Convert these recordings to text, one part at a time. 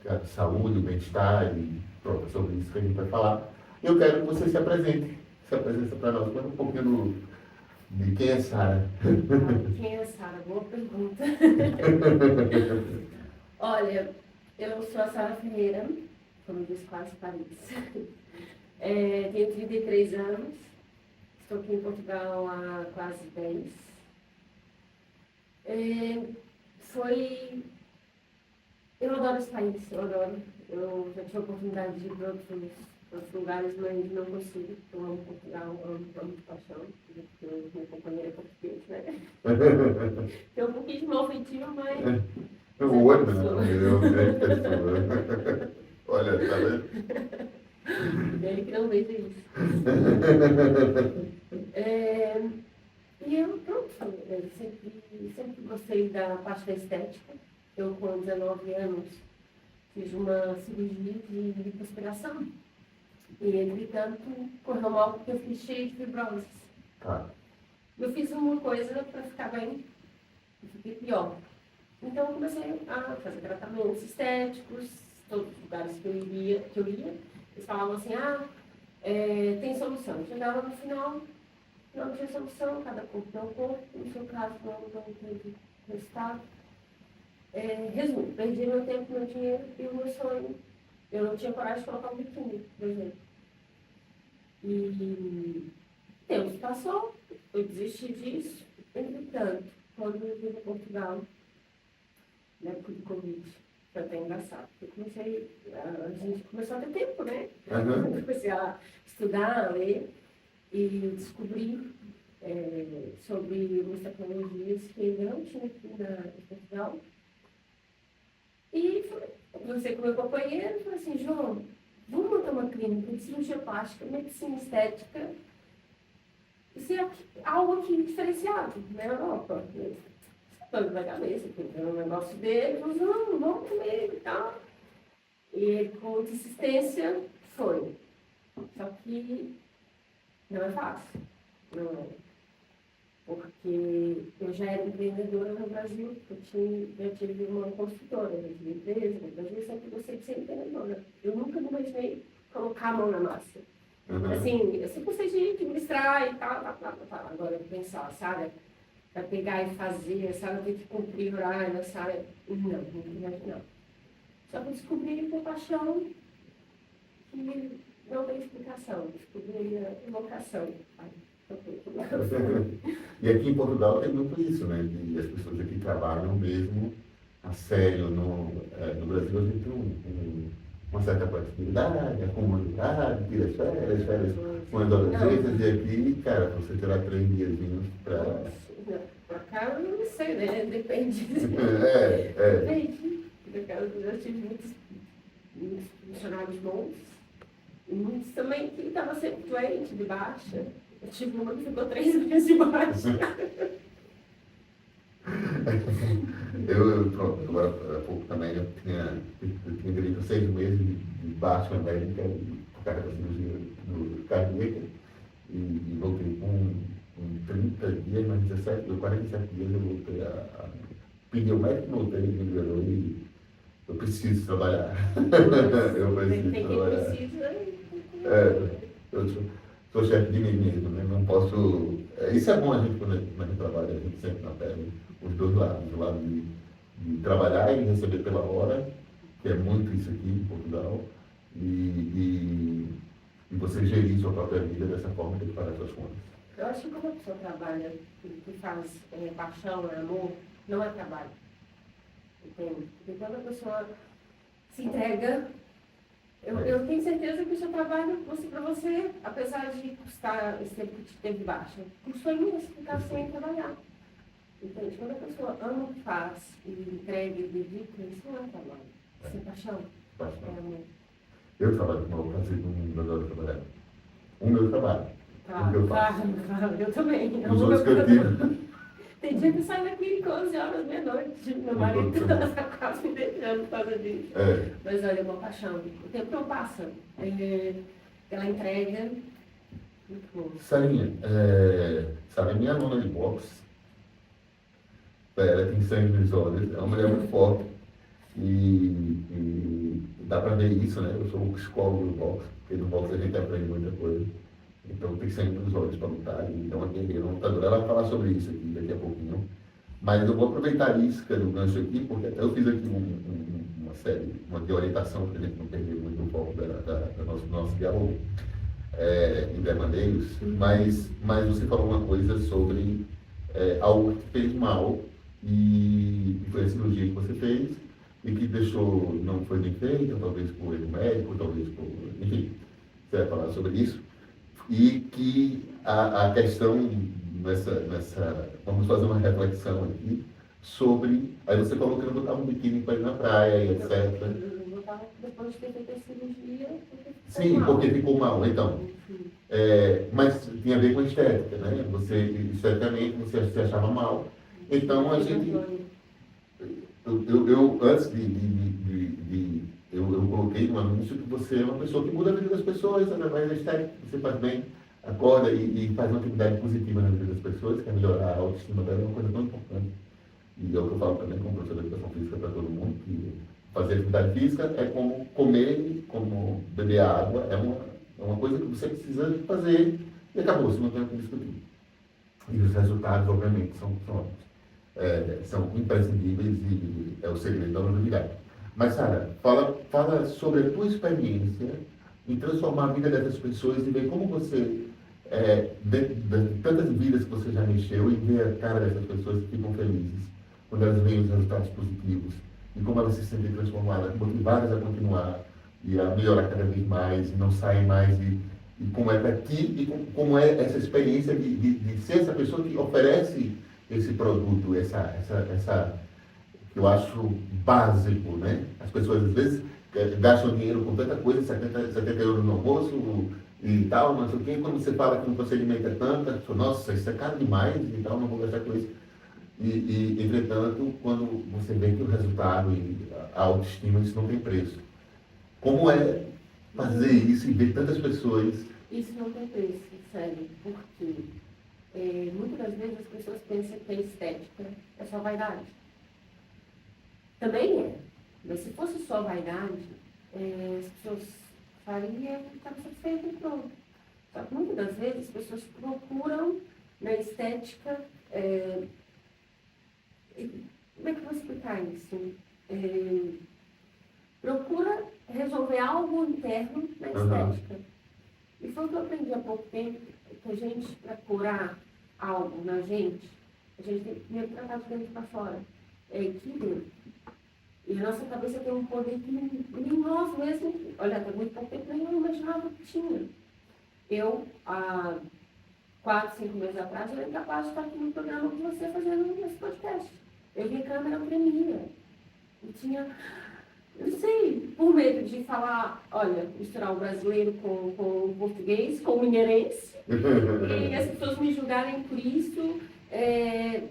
que é a saúde, o bem-estar e pronto, é sobre isso que a gente vai falar. Eu quero que você se apresente para nós, conta um pouquinho de quem é Sara. Quem é Sara? Boa pergunta. Olha, eu sou a Sara Ferreira, como diz quase Paris. Tenho 33 anos, estou aqui em Portugal há quase 10. Eu adoro esse país, eu adoro. Eu já tive a oportunidade de ir para outros lugares, mas não consigo. Eu amo Portugal, amo de paixão, porque minha companheira é portuguesa, né? Tem um pouquinho de mal feitio, mas... O olho não, eu grande pessoa. Olha, tá vendo? Ele que não veja isso. E eu, pronto, eu sempre gostei da parte da estética. Eu, com 19 anos, fiz uma cirurgia de lipoaspiração. E, entretanto, correu mal porque eu fiquei cheia de fibroses. Tá. Eu fiz uma coisa para ficar bem e fiquei pior. Então, eu comecei a fazer tratamentos estéticos, todos os lugares que eu ia, eles falavam assim, tem solução. Chegava no final, não tinha solução, cada corpo é um corpo, no seu caso não teve resultado. Resumo, perdi meu tempo, meu dinheiro e o meu sonho. Eu não tinha coragem de colocar um biquíni, por exemplo. E tempo passou, eu desisti disso. Entretanto, quando eu vim para Portugal, na época do Covid, foi até engraçado, porque a gente começou a ter tempo, né? Uhum. Comecei a estudar, a ler e descobri sobre umas tecnologias que ainda não tinha aqui em Portugal. E conversei com meu companheiro e falei assim, João, vamos montar uma clínica de cirurgia plástica, medicina estética, isso é algo aqui diferenciado na Europa. Estou na cabeça, porque o negócio dele, mas não, vamos comigo e tal. E ele, com muita insistência, foi. Só que não é fácil, não é. Porque eu já era empreendedora no Brasil, eu tive uma construtora, eu tive empresa no Brasil, eu sempre gostei de ser empreendedora. Eu nunca me imaginei colocar a mão na massa. Uhum. Assim, eu sempre gostei de administrar e tal. Agora eu pensar, sabe? Para pegar e fazer, sabe? Ter que cumprir horário, sabe? Não imaginava. Só que eu descobri por paixão que não tem explicação. Descobri a vocação. E aqui em Portugal tem muito isso, né? De as pessoas aqui trabalham mesmo a sério. No Brasil a gente tem uma certa flexibilidade, a comunidade, tira férias com adolescentes, e aqui, cara, você terá 3 diazinhos para... Pra cá eu não sei, né? Depende. Depende. Por acaso eu já tive muitos funcionários bons, e muitos também que estavam sempre doente, de baixa. Eu tive uma que ficou 3 meses de baixa. Pronto, agora há pouco também eu tinha direito a 6 meses de baixa médica por causa da cirurgia do cardíaca e voltei com 30 dias, mas 47 dias eu voltei a pedir o médico, voltei, me liberou e eu preciso trabalhar. Eu preciso trabalhar. Eu sou chefe de mim mesmo, né? Não posso... Isso é bom a gente, quando a gente trabalha, a gente sempre na pele os dois lados, o lado de trabalhar e receber pela hora, que é muito isso aqui em Portugal, e você gerir sua própria vida dessa forma, tem que pagar suas contas. Eu acho que quando a pessoa trabalha, que faz paixão, amor, não é trabalho. Entende? Porque quando a pessoa se entrega, eu tenho certeza que o seu trabalho, para você, apesar de custar esse tempo que te teve baixa, custou imenso ficar sem trabalhar. Entende? Quando a pessoa ama o que faz e entrega e dedica, isso não é trabalho. Isso é paixão. É amor. Eu trabalho com uma fazer com um adoro trabalhar. O meu trabalho. Claro, eu também. Os outros que eu tive. Tem dia que eu saio daqui 11 horas, meia-noite. Meu marido tá quase me deixando por causa disso. Mas olha, é uma paixão. O tempo não passa. Ela entrega. Muito bom. Sarinha, sabe, minha aluna de boxe, ela tem sangue nos olhos, é uma mulher muito forte. E dá para ver isso, né? Eu sou um psicólogo do boxe, porque no boxe a gente aprende muita coisa. Então tem sangue nos olhos para lutar. Então a guerreira lutadora, ela vai falar sobre isso aqui daqui a pouquinho. Mas eu vou aproveitar isso, que é do gancho aqui, porque até eu fiz aqui uma série, uma de orientação, para a gente não perder muito o foco do nosso diálogo em Demandeiros, mas você falou uma coisa sobre algo que te fez mal, e foi a cirurgia que você fez, e que deixou, não foi bem feita, talvez por erro médico, talvez por, enfim, você vai falar sobre isso, e que a questão vamos fazer uma reflexão aqui sobre, aí você falou que não botava um biquíni para ir na praia, e etc. Eu botava depois de ter feito a cirurgia, Sim, porque ficou mal, então. Mas tinha a ver com a estética, né? Você, esteticamente, você se achava mal. Então, a gente... Eu antes eu coloquei no anúncio que você é uma pessoa que muda a vida das pessoas, através da estética, você faz bem, acorda e faz uma atividade positiva na vida das pessoas, que é melhorar a autoestima dela, é uma coisa tão importante. E é o que eu falo também como professor de educação física para todo mundo, que fazer atividade física é como comer, como beber água, é uma coisa que você precisa fazer e acabou, você não tem o que discutir. E os resultados, obviamente, são imprescindíveis e é o segredo da longevidade. Mas, Sara, fala sobre a tua experiência em transformar a vida dessas pessoas e ver como você, de tantas vidas que você já mexeu, e ver a cara dessas pessoas que ficam felizes quando elas veem os resultados positivos e como elas se sentem transformadas, motivadas a continuar e a melhorar cada vez mais e não saem mais e como é para ti e como é essa experiência de ser essa pessoa que oferece esse produto, essa que eu acho básico, né? As pessoas às vezes gastam dinheiro com tanta coisa, 70 euros no almoço e tal, não sei o quê, quando você fala que um procedimento é tanto, a pessoa, nossa, isso é caro demais e tal, não vou gastar com isso. Entretanto, quando você vê que o resultado e a autoestima, isso não tem preço. Como é fazer isso e ver tantas pessoas... Isso não tem preço, sério, porque muitas das vezes as pessoas pensam que a estética é só vaidade. Também é, mas se fosse só vaidade, as pessoas fariam e estavam satisfeitas e pronto. Só que muitas das vezes as pessoas procuram na estética... como é que eu vou explicar isso? Procura resolver algo interno na estética. E foi o que eu aprendi há pouco tempo, que a gente, para curar algo na gente, a gente tem que primeiro tratar de dentro para fora. É equilíbrio. E a nossa cabeça tem um poder que nem nós mesmos, olha, até muito pouco tempo nem eu imaginava que tinha. Eu, há 4, 5 meses atrás, eu era capaz de estar aqui no programa com você fazendo esse podcast. Eu vi a câmera, eu tremia. E tinha, não sei, por medo de falar, olha, misturar o brasileiro com o português, com o mineirense, e as pessoas me julgarem por isso,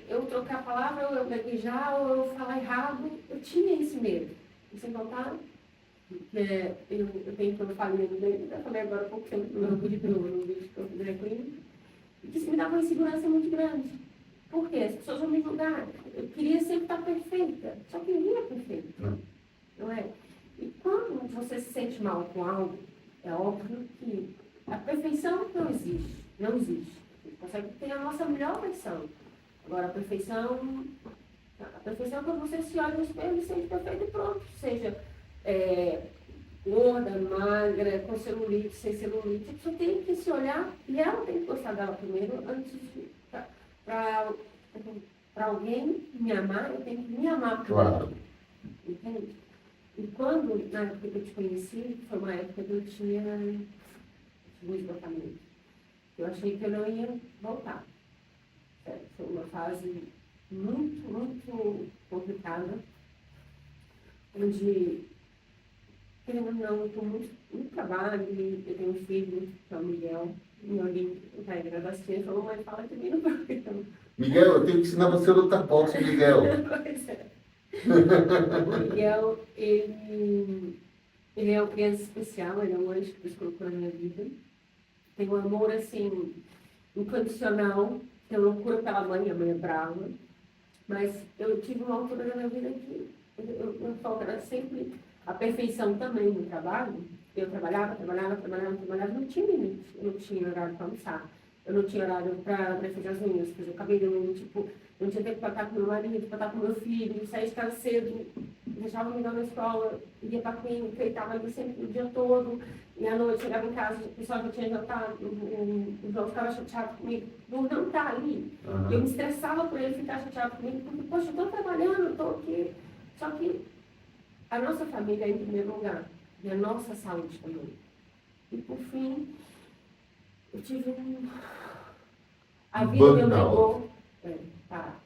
eu trocar a palavra, ou eu gaguejar, ou eu falar errado. Eu tinha esse medo. E sem contar, eu tenho que eu falei dele, eu falei agora há pouco tempo no meu vídeo que eu fiz aqui, que isso me dava uma insegurança muito grande. Por quê? As pessoas vão me julgar. Eu queria sempre estar perfeita, só que ninguém é perfeito. Não é? E quando você se sente mal com algo, é óbvio que a perfeição não existe. Não existe. A gente consegue ter a nossa melhor versão. Agora, a perfeição é quando você se olha no espelho e se sente perfeito e pronto. Seja gorda, magra, com celulite, sem celulite. A pessoa tem que se olhar e ela tem que gostar dela primeiro antes de... Para alguém me amar, eu tenho que me amar primeiro. Claro. Entende? E quando, na época que eu te conheci, foi uma época que eu tinha um esgotamento. Eu achei que eu não ia voltar. Foi uma fase muito, muito complicada, onde, querendo ou não, eu estou muito trabalho, eu tenho um filho, que é o Miguel, meu lindo, vai graduação, ele falou, mãe, fala de mim no programa. Miguel, eu tenho que ensinar você a lutar boxe, Miguel. Pois é. O Miguel, ele é uma criança especial, ele é um anjo que Deus colocou na minha vida. Tem um amor, assim, incondicional, tem loucura pela mãe, a mãe é brava. Mas eu tive uma altura na minha vida que eu falo que ela sempre A perfeição também no trabalho. Eu trabalhava, não tinha limite. Eu não tinha horário para almoçar. Eu não tinha horário para fazer as unhas, fazer o cabelo, tipo, não tinha tempo para estar com meu marido, para estar com meu filho, sair de casa cedo, deixava o menino na escola, ia para a clínica e estava ali sempre o dia todo. E à noite chegava em casa, o pessoal já tinha jantado, o João ficava chateado comigo por não estar ali. Uhum. Eu me estressava por ele ficar chateado comigo, porque, poxa, eu estou trabalhando, eu estou aqui. Só que a nossa família é em primeiro lugar, e a nossa saúde também. E por fim, eu tive a vida me obrigou a parar.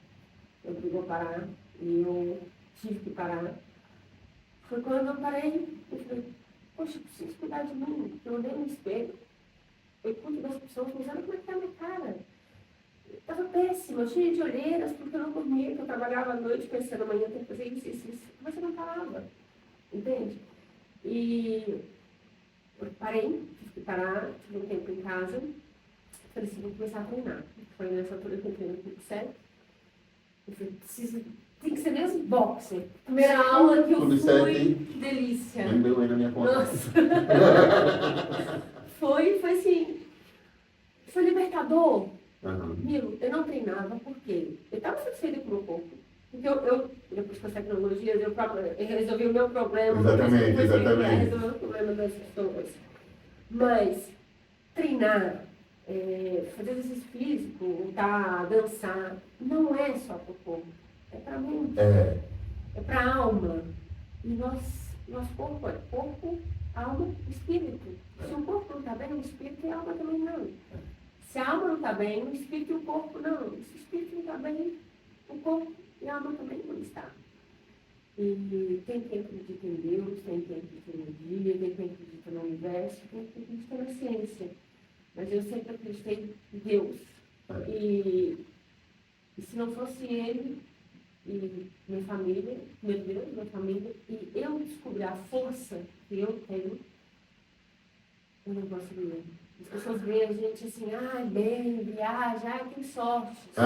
Me obrigou a parar, e eu tive que parar. Foi quando eu parei, eu falei, poxa, eu preciso cuidar de mim. Eu olhei no espelho, eu cuido das pessoas, mas olha como é que tá a minha cara. Estava péssima, cheia de olheiras, porque eu não dormia, porque eu trabalhava à noite pensando, amanhã eu tenho que fazer isso. Mas eu não parava, entende? E eu parei, tive que parar, tive um tempo em casa, falei assim, vou começar a treinar. Foi nessa altura que eu entrei no Clube 7. Eu falei, tem que ser mesmo boxe. Primeira aula que eu Clube fui, 7, que delícia. Lembrou aí na minha conta. Nossa. foi assim, foi libertador. Uhum. Milo, eu não treinava porque eu estava satisfeita com o meu corpo. Porque eu depois com as tecnologias, eu resolvi o meu problema. Exatamente. Resolver o problema das pessoas. Mas treinar, fazer exercício físico, lutar, dançar, não é só para o corpo. É para a mente. É para a alma. E nosso corpo é corpo, alma e espírito. Se o corpo não está bem, o espírito e a alma também não. Se a alma não está bem, o espírito e o corpo não. Se o espírito não está bem, o corpo e a alma também não está. E tem quem acredita em Deus, tem quem acredita em energia, tem quem acredita no universo, tem quem acredita na ciência. Mas eu sempre acreditei em Deus. E se não fosse Ele e minha família, meu Deus, minha família, e eu descobrir a força que eu tenho, eu não conseguiria. As pessoas veem a gente assim, bem, viaja, tem sorte. Só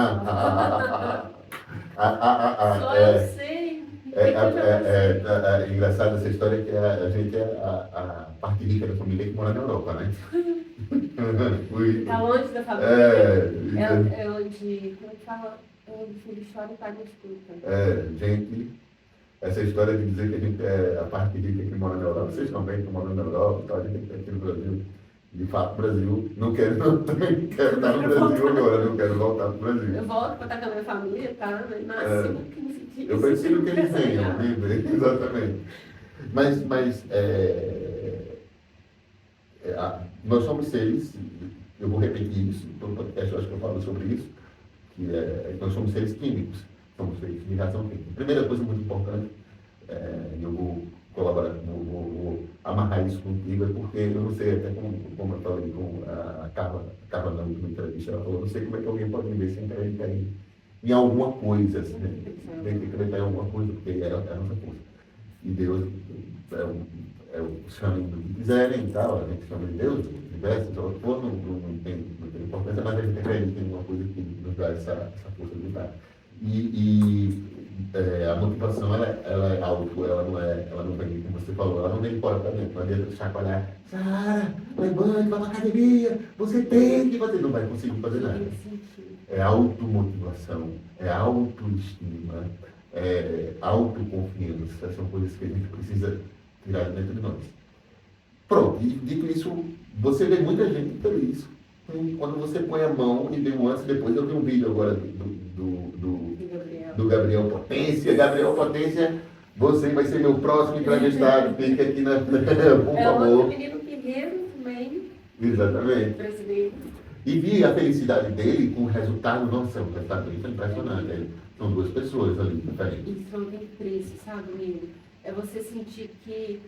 eu sei. É engraçado essa história que a gente é a parte rica da família que mora na Europa, né? Está longe da família. É onde, como é que fala? É onde o filho chora e o pai não escuta. Gente, essa história de dizer que a gente é a parte rica que mora na Europa, vocês também que moram na Europa, então a gente tem que aqui no Brasil. De fato, Brasil, não quero estar no Brasil agora, não quero voltar para o Brasil. Eu volto para estar com a minha família, tá? Mas máximo que me sentir. Eu prefiro que eles venham, exatamente. Mas nós somos seres, eu vou repetir isso, todo podcast eu acho que eu falo sobre isso, que nós somos seres químicos, somos feitos de reação química. Primeira coisa muito importante, eu vou colaborar, vou amarrar isso contigo, é porque eu não sei, até como eu falei com a Carla na última entrevista, ela falou, não sei como é que alguém pode viver sem acreditar em alguma coisa, assim, né? Tem que acreditar em alguma coisa, porque é a nossa força. E Deus chama do que quiserem e tal, a gente chama de Deus, universo, então, não tem importância, mas a gente acredita em alguma coisa que nos dá essa força de lutar. A motivação ela é algo, ela não vem, como você falou, ela não vem fora para dentro, não adianta chacoalhar, Sara, levante, vai para academia, você tem que fazer, não vai conseguir fazer nada. É automotivação, é autoestima, é autoconfiança, são coisas que a gente precisa tirar dentro de nós. Pronto, e dito isso, você vê muita gente feliz quando você põe a mão e vê um antes e depois. Eu vi um vídeo agora do Gabriel Potência. Gabriel Potência, você vai ser meu próximo entrevistado, fica aqui por favor. Outro menino guerreiro também. Exatamente. Brasileiro. E vi a felicidade dele com o resultado, nossa, o resultado dele foi impressionante. São duas pessoas ali diferentes. Isso não tem preço, sabe, amigo? É você sentir que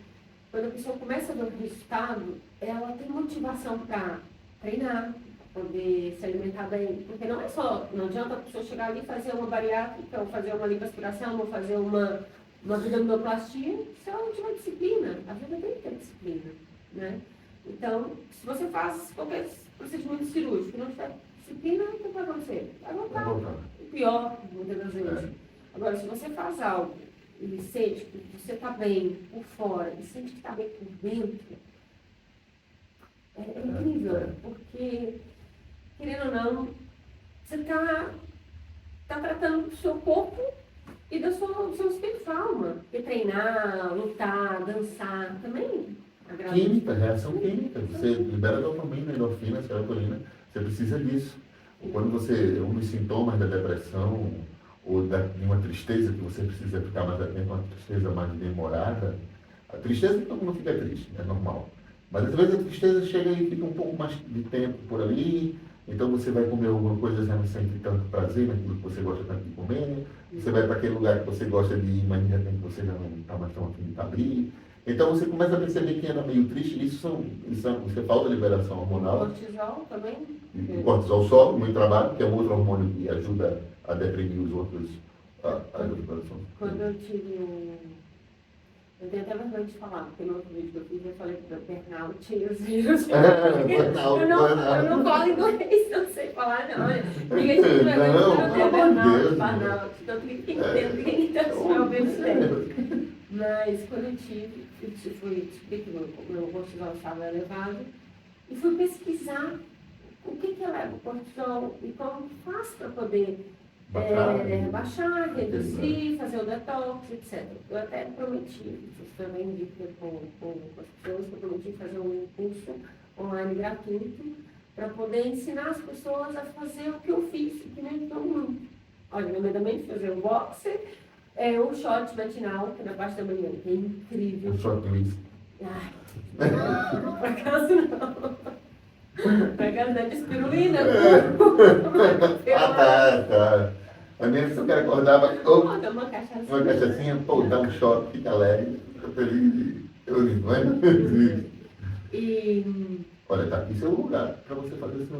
quando a pessoa começa a ver o resultado, ela tem motivação para treinar, para poder se alimentar bem. Porque não adianta a pessoa chegar ali e fazer uma bariátrica, ou fazer uma lipoaspiração, ou fazer uma abdominoplastia, se ela não tiver disciplina. A vida tem que ter disciplina, né? Então, se você faz qualquer procedimento cirúrgico e não tiver disciplina, o que vai acontecer? Vai voltar. O pior, muitas das vezes. Agora, se você faz algo e sente que você está bem por fora e sente que está bem por dentro, é incrível, porque, querendo ou não, você está tratando do seu corpo e do seu espiritual, alma. Porque treinar, lutar, dançar, também agrada. Química, reação química. Você libera dopamina, endorfina, serotonina. Você precisa disso. Quando você, um dos sintomas da depressão ou de uma tristeza, que você precisa ficar mais atento, uma tristeza mais demorada, a tristeza todo mundo fica triste, é normal. Mas às vezes a tristeza chega e fica um pouco mais de tempo por ali, então você vai comer alguma coisa já não sente tanto prazer naquilo que você gosta tanto de comer, você vai para aquele lugar que você gosta de ir, mas de repente você já não está mais tão afim de estar ali. Então você começa a perceber que anda meio triste, isso falta liberação hormonal. Cortisol também. O cortisol sobe, muito trabalho, que é um outro hormônio que ajuda a deprimir os outros, as outras produções. Quando eu tive eu tenho até vergonha de falar, porque no outro vídeo que eu fiz eu falei que meu burnout e os vírus. Eu não falo inglês, eu não sei falar, não. Ninguém tem vergonha de eu ter burnout. Então tem que entender quem está se ouvindo. Mas quando eu fui descobrir que meu cortisol estava elevado, e fui pesquisar o que eleva o cortisol e como faz para poder baixar, reduzir, fazer o detox, etc. Eu até prometi, isso também dito com as pessoas, que eu prometi fazer um curso online gratuito para poder ensinar as pessoas a fazer o que eu fiz, que me ajudou muito. Olha, nomeadamente fazer um boxer, um short matinal, que é na parte da manhã, que é incrível. Um short twist. Por acaso não. Pra casa da espirulina. Tá. A minha se eu quero acordar, vai. Dá uma cachaçinha. Uma cachaçinha, pô, dá um shot, fica alegre, fica feliz. Não é? E... Olha, tá aqui seu lugar para você fazer seu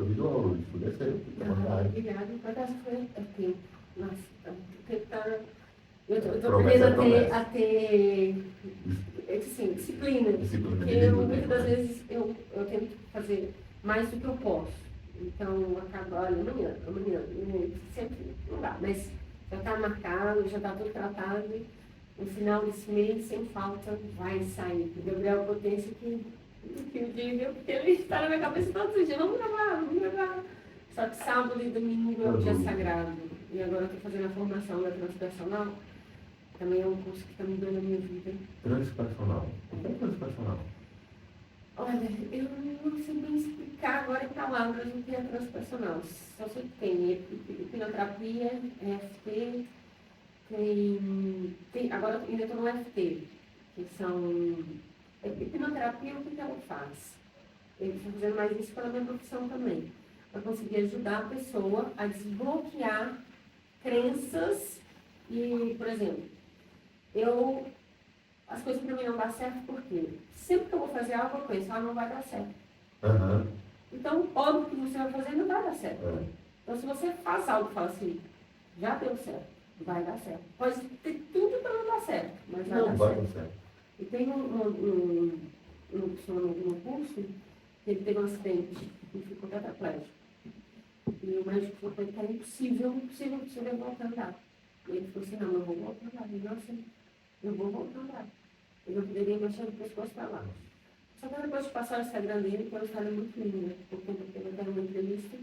vídeo hoje. Podia ser, fica à vontade. Obrigada. Por acaso foi tempo. Nossa, o tempo tá. Eu tô aprendendo a ter assim, disciplina. Porque muitas das vezes eu tento fazer mais do que eu posso. Então, eu acabo, olha, amanhã, sempre não dá. Mas já está marcado, já está tudo tratado. No final desse mês, sem falta, vai sair. O Gabriel Potência que eu digo, porque ele está na minha cabeça todos os dias. Vamos gravar. Só que sábado e domingo é o dia sagrado. E agora eu estou fazendo a formação da transpersonal. Também é um curso que está mudando a minha vida. Transpersonal. O que é transpersonal? Olha, eu não sei bem explicar agora em palavras o que é transpersonal. Só sei que tem hipnoterapia, EFT, agora ainda estou no EFT, que são... Hipnoterapia, o que ela faz? Eu estou fazendo mais isso pela minha profissão também, para conseguir ajudar a pessoa a desbloquear crenças e, por exemplo, as coisas para mim não dão certo porque sempre que eu vou fazer algo, eu penso, não vai dar certo. Uhum. Então, óbvio que você vai fazer não vai dar certo. Então, se você faz algo e fala assim, já deu certo, vai dar certo. Pode ter tudo para não dar certo, mas vai dar certo. E tem um no curso, que ele teve um acidente e ficou tetraplégico. E o médico falou que era impossível voltar a andar. E ele falou assim, não, eu vou voltar a andar. E eu assim, eu vou voltar a andar. Eu não poderia mexer no pescoço para lá. Só que depois de passar o Instagram dele, foi uma história muito linda, porque ele teve uma entrevista,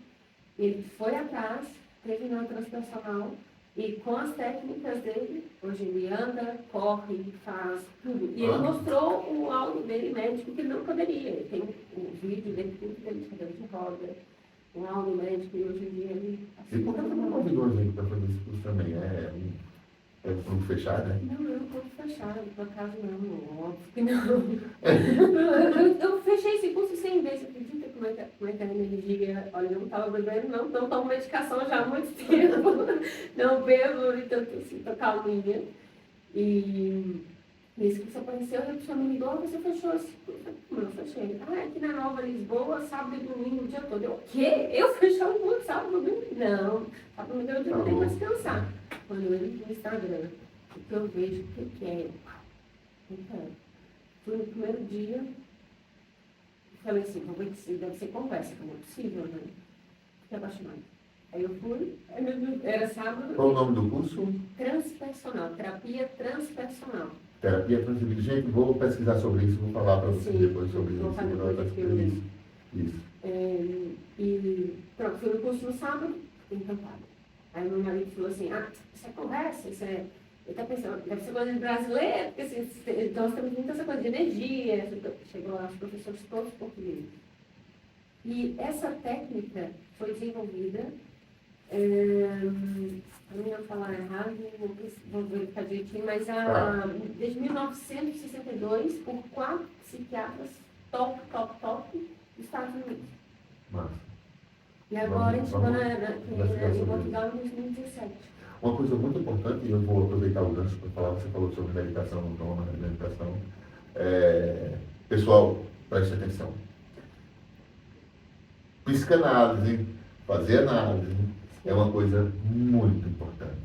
e ele foi atrás, treinou transpersonal, e com as técnicas dele, hoje ele anda, corre, faz tudo. E ele mostrou o áudio dele médico, que ele não poderia. Ele tem o vídeo dele, tudo dele de cadeira de roda, o áudio médico, e hoje em dia ele... E por que você não convidou a gente para fazer esse curso também? É um clube fechado, né? Não, é um clube fechado, por acaso não, óbvio que não. Eu fechei esse curso 100 vezes, acredita como é que a energia, olha, eu não estava bebendo, não tomo medicação já há muito tempo, não bebo, então estou calminha. E esse curso apareceu, a pessoa me ligou, você fechou esse curso? Não, eu fechei. Aqui na Nova Lisboa, sábado e domingo, o dia todo. Eu, o quê? Eu fechei um curso sábado e domingo? Não, sábado e domingo eu tenho que descansar. Quando eu entro no Instagram, o que eu vejo, o que é? Então, fui no primeiro dia, falei assim, vou ver se deve ser conversa, como é possível, né? Fiquei apaixonada. Aí eu fui, aí era sábado. Qual o nome do curso? Transpersonal, terapia transpersonal. Terapia transpersonal. Gente, vou pesquisar sobre isso, vou falar para você Sim, depois sobre vou isso. fazer Vou depois fazer aqui isso. Isso. E pronto, fui no curso no sábado, fiquei encantada. Aí meu marido falou assim, isso é conversa, isso é... Ele tá pensando, deve ser coisa de brasileiro, porque assim, nós temos muita essa coisa de energia, chegou lá os professores todos portugueses. E essa técnica foi desenvolvida, para não falar errado, vou verificar direitinho, mas desde 1962, por 4 psiquiatras top dos Estados Unidos. Massa. E agora a gente chegou em Portugal em 2017. Uma coisa muito importante, e eu vou aproveitar o gancho para falar, você falou sobre meditação, meditação. Pessoal, preste atenção. Psicanálise, fazer análise, é uma coisa muito importante.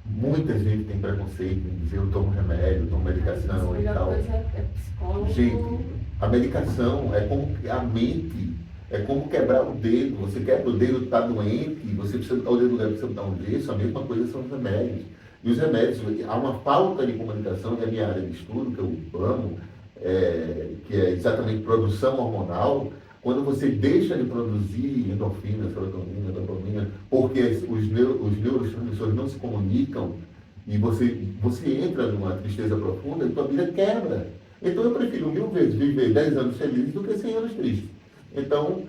Muita gente tem preconceito em dizer eu tomo remédio, eu tomo medicação e tal. Coisa é psicólogo. Gente, a medicação é como a mente, é como quebrar o dedo. Você quebra o dedo, está doente, você precisa botar o dedo no lugar, precisa botar um gesso, a mesma coisa são os remédios. E os remédios, há uma falta de comunicação, que é a minha área de estudo, que eu amo, que é exatamente produção hormonal. Quando você deixa de produzir endorfina, serotonina, dopamina, porque os neurotransmissores não se comunicam e você entra numa tristeza profunda e tua vida quebra. Então eu prefiro 1000 vezes viver 10 anos felizes do que 100 anos tristes. Então,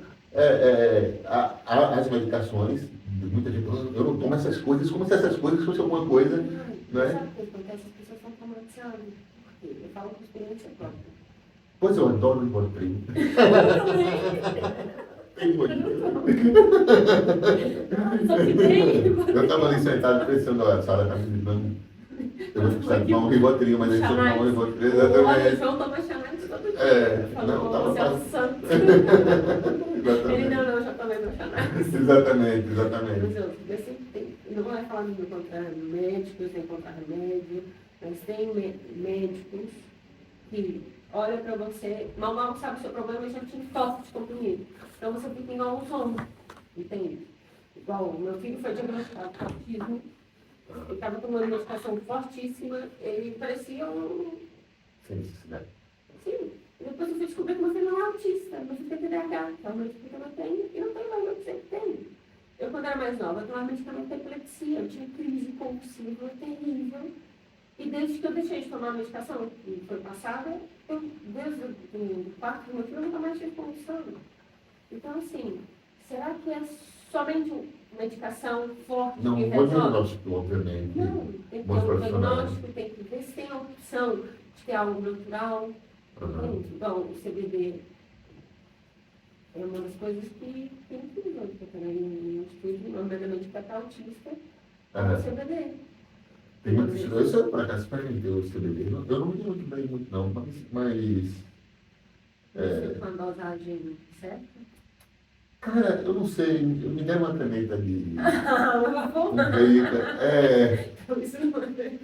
as medicações, muita gente falando, eu não tomo essas coisas, como se essas coisas fossem alguma coisa. Não é? Sabe o que acontece? As pessoas estão traumatizadas. Eu falo com experiência própria. Pois eu adoro o Rivotril. Eu estava ali sentado pensando, a Sara está me dizendo, eu vou precisar tomar um Rivotril, mas eles tomam um Rivotril, exatamente. João toma Xanax todo dia. Não, estava santo. Ele não, já tomei meu Xanax. Exatamente. Mas não vou falar contra médicos, nem contra remédio, mas tem médicos que olha para você, mal sabe o seu problema e já te entope de comprimido. Então você fica igual um zombie, entende? Igual, meu filho foi diagnosticado com autismo, ele estava tomando uma medicação fortíssima, ele parecia um... Sem necessidade. Sim. E depois eu fui descobrir que meu filho não é autista, meu filho tem TDAH, que é um medicamento que eu não tenho, e não tem mais o que você tem. Eu, quando era mais nova, eu tomava medicamento para epilepsia, eu tinha crise compulsiva terrível. E desde que eu deixei de tomar a medicação, que foi passada, desde o parto do meu filho, eu nunca mais tive condição. Então, assim, será que é somente medicação forte não, que resolve? Não, diagnóstico, obviamente. Não, tem que ter um diagnóstico, tem que ver se tem a opção de ter algo natural. Então, o CBD é uma das coisas que tem que usar, porque também um estudo, nomeadamente para autista, é o CBD. Tem muitas coisas, eu, por acaso, experimentei o CBD. Eu não me lembro bem muito, não, mas Você com a dosagem certa? Cara, eu não sei, me deram uma caneta de um vape. Então, isso não é.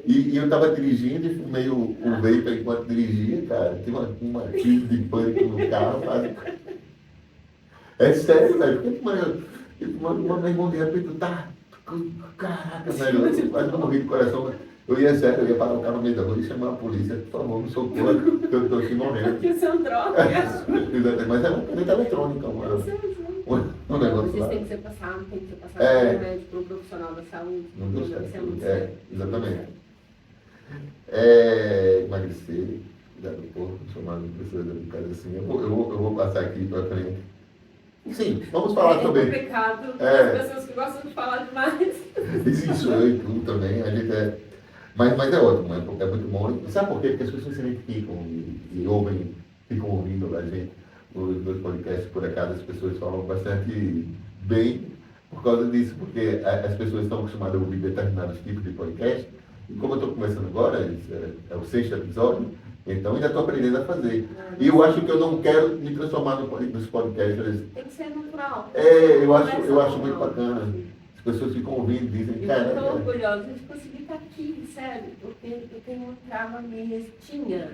E eu estava dirigindo e fumei o vape enquanto dirigia, cara. Tive uma crise de pânico no carro. É sério, velho. Porque uma irmã de repente, caraca, velho, eu quase não morri de coração. Eu ia parar o carro no meio da rua e chamar a polícia, por favor, me socorra, que eu estou aqui morrendo. Porque são drogas. Mas é uma caneta eletrônica, um negócio Vocês lá. tem que ser passado por um médico, por um profissional da saúde. Não deu certo. Isso é muito sério. Exatamente. Emagrecer, cuidar do corpo, chamar de pessoas educadas assim. Eu vou passar aqui para frente. Sim, vamos falar sobre... É complicado, as pessoas que gostam de falar demais. Isso, eu e tu também, a gente Mas é ótimo, é muito bom. E sabe por quê? Porque as pessoas se identificam e ouvem, ficam ouvindo a gente nos meus podcasts, por acaso as pessoas falam bastante bem por causa disso, porque as pessoas estão acostumadas a ouvir determinados tipos de podcast, e como eu estou começando agora, é o 6º episódio, então ainda estou aprendendo a fazer. E eu acho que eu não quero me transformar nos podcasters. Tem que ser natural. Eu acho muito bacana. As pessoas ficam ouvindo e dizem, cara... Eu estou orgulhosa de conseguir estar aqui, sério, porque eu tenho uma trava mesmo. Tinha,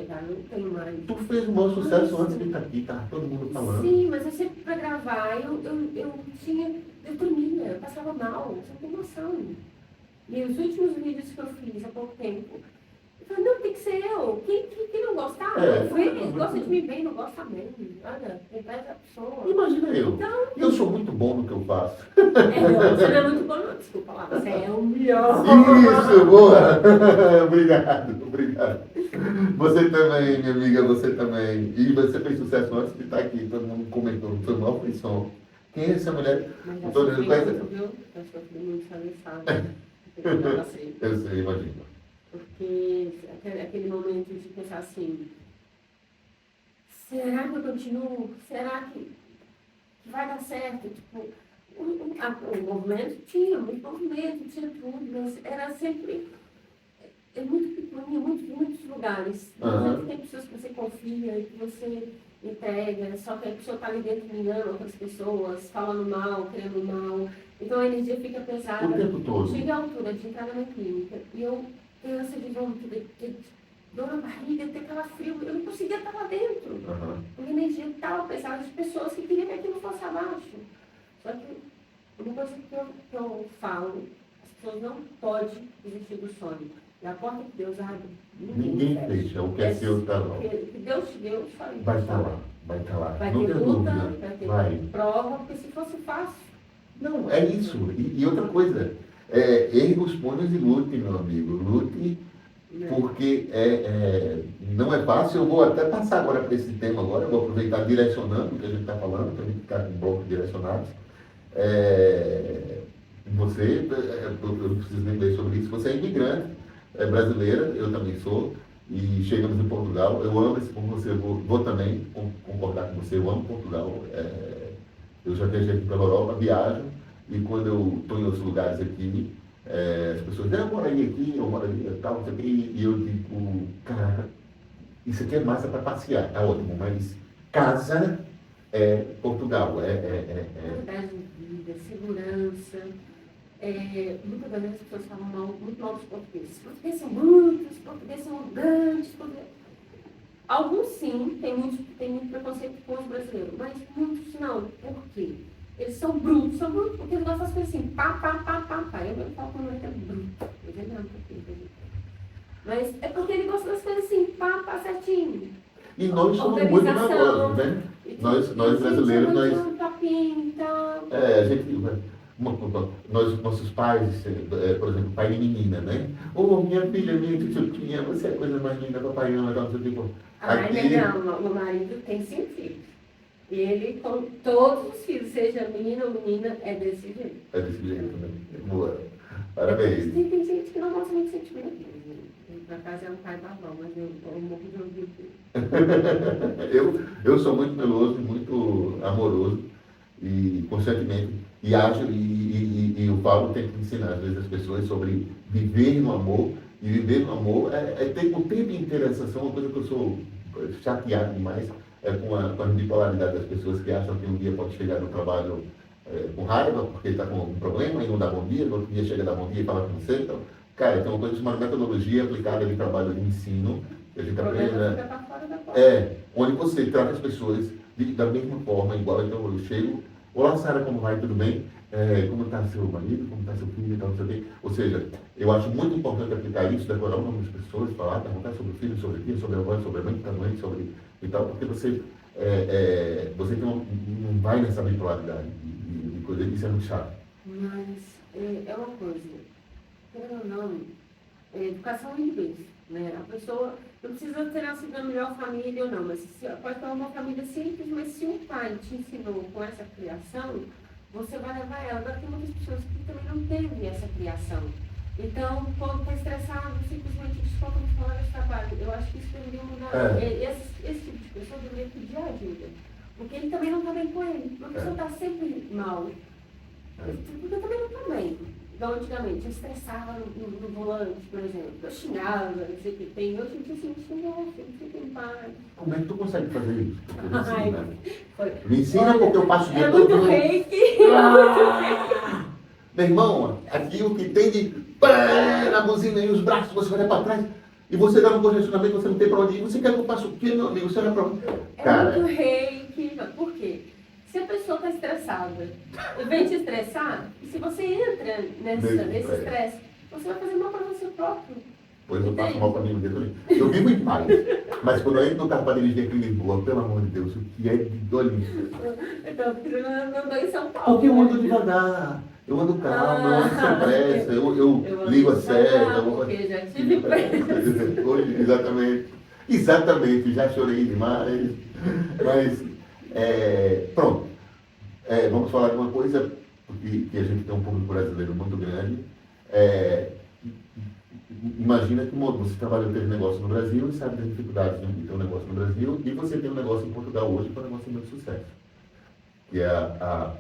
tá? Não tenho mais. Tu fez um bom sucesso antes de estar aqui, tá todo mundo falando. Sim, mas eu sempre para gravar, eu tinha eu tremia, eu passava mal, você não tem noção. E os últimos vídeos que eu fiz há pouco tempo, eu falei, não, tem que ser eu. Quem não gostar, gosta de mim bem, não gosta bem. Olha, repete a pessoa. Imagina eu. Então, Eu sou muito bom no que eu faço. você não é muito bom, não. Desculpa lá, você é o melhor. Isso, boa! Obrigado. Você também, minha amiga, você também. E você fez sucesso antes de estar aqui, todo mundo comentou, foi uma aflição. Quem é essa mulher? Mas já Doutora, sofri conhece? muito, viu? Já sofri muito, sabe? Eu sei, imagino. Porque aquele momento de pensar assim, será que eu continuo? Será que vai dar certo? Tipo, o movimento tinha, muito movimento, tinha tudo, mas era sempre muito pequeno, muitos lugares. Uhum. Tem pessoas que você confia e que você entrega, só que a pessoa está ali dentro enganando outras pessoas, falando mal, querendo mal. Então a energia fica pesada. O tempo todo. Chega a altura de entrar na minha clínica e eu tenho essa de vômito, de dor na barriga, ter calafrio, eu não conseguia estar lá dentro. Uhum. A energia estava pesada de pessoas que queriam que aquilo fosse abaixo. Só que uma coisa que eu falo, as pessoas não podem desistir do sonho. E a porta que Deus abre, Ninguém fecha, o que é seu está lá. O que Deus te deu, só ele Vai te estar dá. lá, vai estar lá. Vai Não ter tem luta, dúvida. vai ter Vai. prova, porque se fosse fácil. Não, é isso. E outra coisa, ergue os punhos e lute, meu amigo. Lute, Né? porque não é fácil. Eu vou até passar agora para esse tema agora, eu vou aproveitar direcionando o que a gente está falando, para a gente ficar com um bloco direcionado. Você, eu não preciso nem ler sobre isso, você é imigrante, é brasileira, eu também sou, e chegamos em Portugal. Eu amo esse como você, vou também concordar com você, eu amo Portugal. Eu já viajei aqui pela Europa, viajo, e quando eu estou em outros lugares aqui, as pessoas dizem, eu moraria aqui, eu moraria tal, não sei o quê, e eu digo, cara, isso aqui é massa para passear, tá ótimo, mas casa é Portugal, Qualidade de vida, segurança. Muitas vezes as pessoas falam muito mal dos portugueses. Os portugueses são brutos, os portugueses são arrogantes. Alguns sim, tem muito preconceito com os brasileiros, mas muitos não. Por quê? Eles são brutos porque eles gostam das coisas assim, pá. Eu mesmo falo que o meu marido é bruto. Ele é não, mas é porque ele gosta das coisas assim, pá, certinho. E nós somos muito nervosos, né? Nós brasileiros, a gente, nossos pais, por exemplo, pai e menina, né? Minha filha, minha tchutchuquinha, você é a coisa mais linda, papai ama, não sei o que. Não, meu marido tem 5 filhos. E ele, com todos os filhos, seja menino ou menina, é desse jeito. É desse jeito, né? Boa. Parabéns. Tem gente que não gosta muito de sentimento. Por acaso é um pai babão, mas eu morro de ouvir. Eu sou muito meloso, muito amoroso e constantemente, e acho, e o Paulo tem que ensinar às vezes as pessoas sobre viver no amor, e viver no amor ter o tempo inteiro essa uma coisa que eu sou chateado demais, com a bipolaridade das pessoas que acham que um dia pode chegar no trabalho com raiva, porque está com algum problema e não dá bom dia, no outro dia chega a dar bom dia e fala com você. Então, cara, tem uma coisa chamada metodologia aplicada de trabalho de ensino, que a gente aprende, né? Onde você trata as pessoas da mesma forma, igual. Então eu chego, olá Sara, como vai? Tudo bem? Como está seu marido? Como está seu filho? Então, não sei o quê. Ou seja, eu acho muito importante aplicar isso, decorar o nome das pessoas, falar, perguntar sobre o filho, sobre o filho, sobre a avó, sobre a mãe que está doente, sobre e tal, porque você não vai nessa bipolaridade de coisa, isso é muito chato. Mas é uma coisa, querendo ou não, educação é inglês, né? A pessoa não precisa ter nascido na melhor família ou não, mas pode ter uma família simples, mas se o pai te ensinou com essa criação, você vai levar ela. Agora tem muitas pessoas que também não teve essa criação. Então, quando está estressado, simplesmente desconta nos colegas de trabalho. Eu acho que isso deveria mudar. Esse tipo de pessoa deveria pedir ajuda. Porque ele também não está bem com ele. Uma pessoa está sempre mal. Porque eu também não estou bem. Então, antigamente, eu estressava no volante, por exemplo. Eu xingava, não sei o que tem. Hoje em dia, assim, xingou, fica em paz. Como é que tu consegue fazer isso? Ai, Me ensina porque eu passo o dia é todo. muito reiki. Meu irmão, aqui o que tem de pá, na buzina e os braços, você olha para trás e você dá um congestionamento, você não tem para onde ir. Você quer que eu passe o quê, meu amigo? Você olha para... É muito reiki. Por quê? Se a pessoa está estressada, estressada. E vem te estressar, e se você entra nesse estresse, você vai fazer mal para você próprio. Pois eu passo mal para mim também. Eu vivo em paz. Mas quando eu entro no carro para dirigir aqui em Lisboa, pelo amor de Deus, o que é de dolinho? Então, porque eu não andou em São Paulo. Porque eu ando devagar, eu ando calmo, eu ando sem pressa, eu ligo a seta. Porque já tive pressa. Hoje, exatamente, já chorei demais. Mas, pronto. Vamos falar de uma coisa, porque que a gente tem um público brasileiro muito grande. Imagina que você trabalha teve negócio no Brasil e sabe das dificuldades de ter um negócio no Brasil, e você tem um negócio em Portugal hoje que é um negócio de muito sucesso, que é a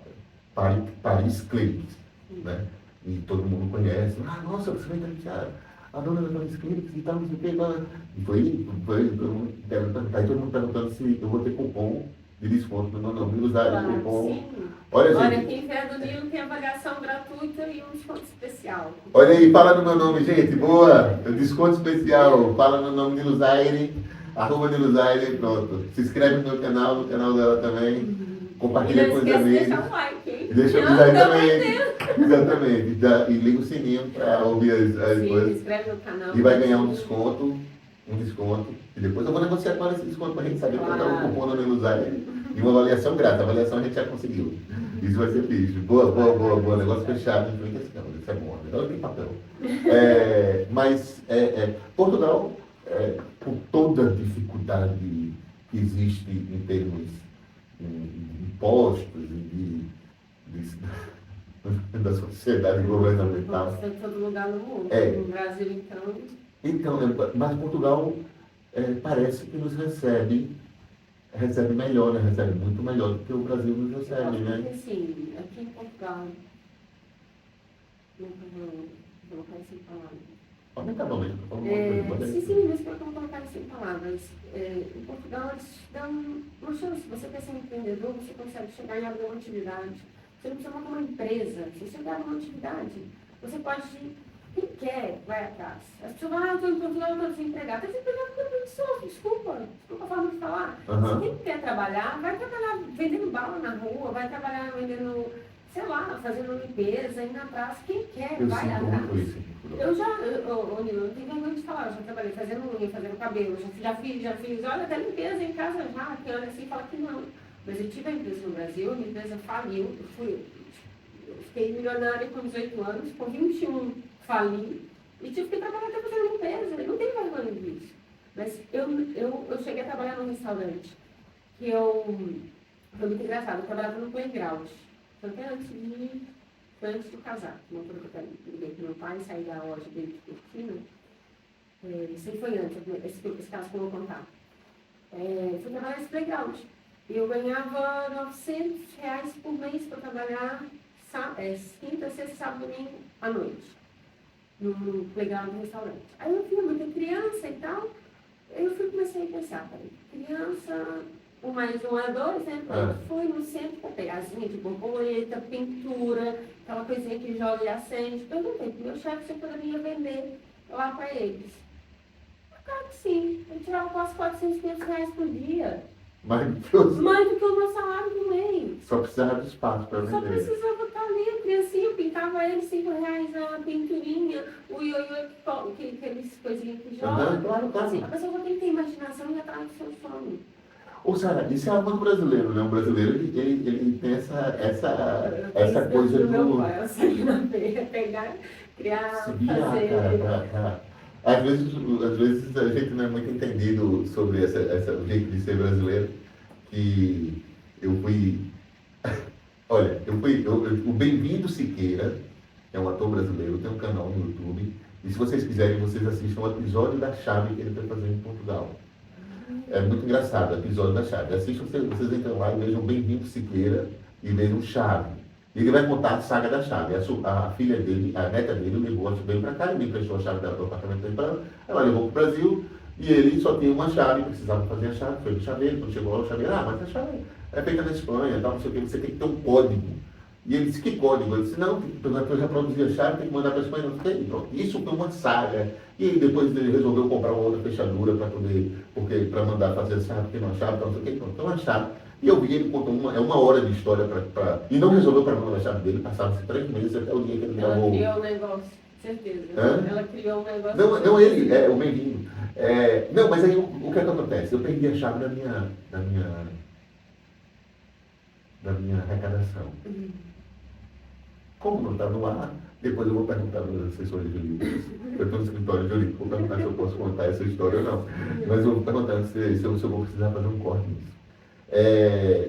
Paris Clinics, né? E todo mundo conhece. Ah, nossa, você vai entrevistar a dona da Paris Clinics e tal, não sei o que. E foi todo mundo perguntando se eu vou ter cupom de desconto no meu nome, usar o cupom. Sim. Olha, gente, quem vier do Nilo tem avaliação gratuita e um desconto especial. Olha aí, fala no meu nome, gente, boa! Desconto especial, fala no nome de Luzaire, @Niluzaire, pronto. Se inscreve no meu canal, no canal dela também. Compartilha com os amigos. Deixa o like, hein? Deixa o like também. Exatamente. E liga o sininho para ouvir as coisas. Se inscreve no canal. E vai ganhar um desconto. E depois eu vou negociar com ela esse desconto para a gente saber qual é o cupom da Niluzaire. E uma avaliação grátis. A avaliação a gente já conseguiu. Isso vai ser fixe. Boa. Negócio fechado. Isso é bom. Agora tem papel. Mas Portugal, por toda a dificuldade que existe em termos de impostos e da sociedade governamental. Nossa, em todo lugar no mundo. No Brasil, então. Então, mas Portugal parece que nos recebe melhor, né? Recebe muito melhor do que o Brasil nos recebe, né? Porque assim, aqui em Portugal, não vou colocar isso em palavras. Aumenta a sim, mas para colocar isso em palavras, em Portugal eles dão uma chance. Se você quer ser empreendedor, você consegue chegar em alguma atividade. Você não precisa montar uma empresa. Se você chegar numa atividade, você pode. Quem quer, vai atrás. As pessoas falam, eu estou em Portugal, eu estou desempregado. Está desempregado porque eu preguiçoso, desculpa a forma de falar. Se quem quer trabalhar, vai trabalhar vendendo bala na rua, vai trabalhar vendendo, sei lá, fazendo limpeza, indo atrás. Quem quer, vai atrás. Eu não tenho vergonha de falar, eu já trabalhei fazendo unha, fazendo cabelo, já fiz, olha, até limpeza em casa já, que olha assim e fala que não. Mas eu tive a empresa no Brasil, a minha empresa faliu, eu fiquei milionária com 18 anos, com 21 fali, e tive que trabalhar até fazendo limpeza, eu não tenho vergonha disso. Mas eu cheguei a trabalhar num restaurante, que foi muito engraçado, eu trabalhava no playground, foi até antes de casar, uma coisa que eu liguei para meu pai, saí da loja dele de Cortina, isso aí foi antes, esse caso que eu vou contar. Fui trabalhar nesse playground. Eu ganhava R$900 por mês para trabalhar quinta, sexta, sábado, domingo à noite, no playground do restaurante. Aí eu vi muita criança e tal, eu comecei a pensar, criança, 1 mais 1 é 2, né? Fui no centro para pegar asinha de borboleta, pintura, aquela coisinha que joga e acende. Perguntei pro meu chefe se eu poderia vender lá para eles. Claro que sim, eu tirava quase R$400, R$500 por dia. Mais do que o meu salário do mês. Só precisava de espaço para vender. Só precisava estar ali, a criancinha, eu pintava ele R$5 a pinturinha, o ioiô, aqueles coisinhas que jogam. Claro. Assim, a pessoa só tem que ter imaginação e atrás do seu sonho. Ou Sara, isso é algo do brasileiro, né? O brasileiro, ele tem essa coisa do... Meu pai, eu saí na feira, pegar, criar, fazer... Às vezes a gente não é muito entendido sobre o jeito de ser brasileiro, que eu fui... Olha, o Bem-vindo Siqueira, é um ator brasileiro, tem um canal no YouTube, e se vocês quiserem, vocês assistam o episódio da Chave que ele foi fazer em Portugal. É muito engraçado, o episódio da Chave. Assistam, vocês entram lá e vejam Bem-vindo Siqueira e vejam Chave. Ele vai contar a saga da chave. A filha dele, a neta dele, levou, veio para cá, ele emprestou a chave do apartamento dele para ela. Ela levou para o Brasil e ele só tinha uma chave, precisava fazer a chave, foi no chaveiro. Quando chegou lá, o chaveiro, mas a chave é feita na Espanha, tal, não sei o que, você tem que ter um código. E ele disse, que código? Ele disse, não, eu já produzi a chave, tem que mandar para a Espanha, não tem. Pronto. Isso foi uma saga. E depois ele resolveu comprar uma outra fechadura para mandar fazer a chave, porque não achava, não sei o que, pronto. Então a chave. E eu vi ele contou uma hora de história e não resolveu o problema da chave dele, passaram-se 3 meses até o dia que ele Ela gravou. criou um negócio, certeza. Hã? Ela criou um negócio. Não ele, é o menino. Não, mas aí o que é que acontece? Eu perdi a chave da minha arrecadação. Como não está no ar, depois eu vou perguntar aos assessores jurídicos. Eu estou no escritório jurídico, vou perguntar se eu posso contar essa história ou não. Mas eu vou perguntar se eu vou precisar fazer um corte nisso.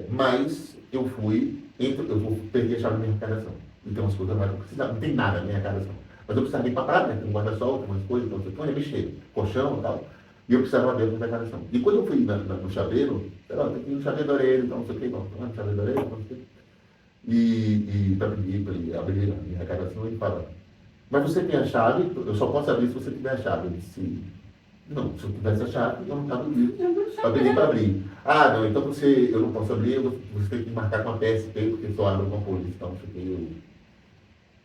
Mas eu vou perder a chave da minha arrecadação. Então as coisas mais que eu precisava, não tem nada na minha arrecadação. Mas eu precisava ir para a praia, tem um guarda-sol, tem umas coisas, então você põe mexer, colchão e tal. E eu precisava ver a minha arrecadação. E quando eu fui no chaveiro, sei lá, tem que ir no chaveiro da orelha, então não sei o que, não, no chaveiro da orelha, não sei o que. E para pedir, para ele abrir a minha arrecadação, ele fala, mas você tem a chave, eu só posso abrir se você tiver a chave. Eu disse, não, se eu tivesse a chave, eu não estava abrindo. Para pedir para abrir. Ah, não, então eu não posso abrir, você tem que marcar com a PSP, porque só abre com a polícia. Então, não sei o que,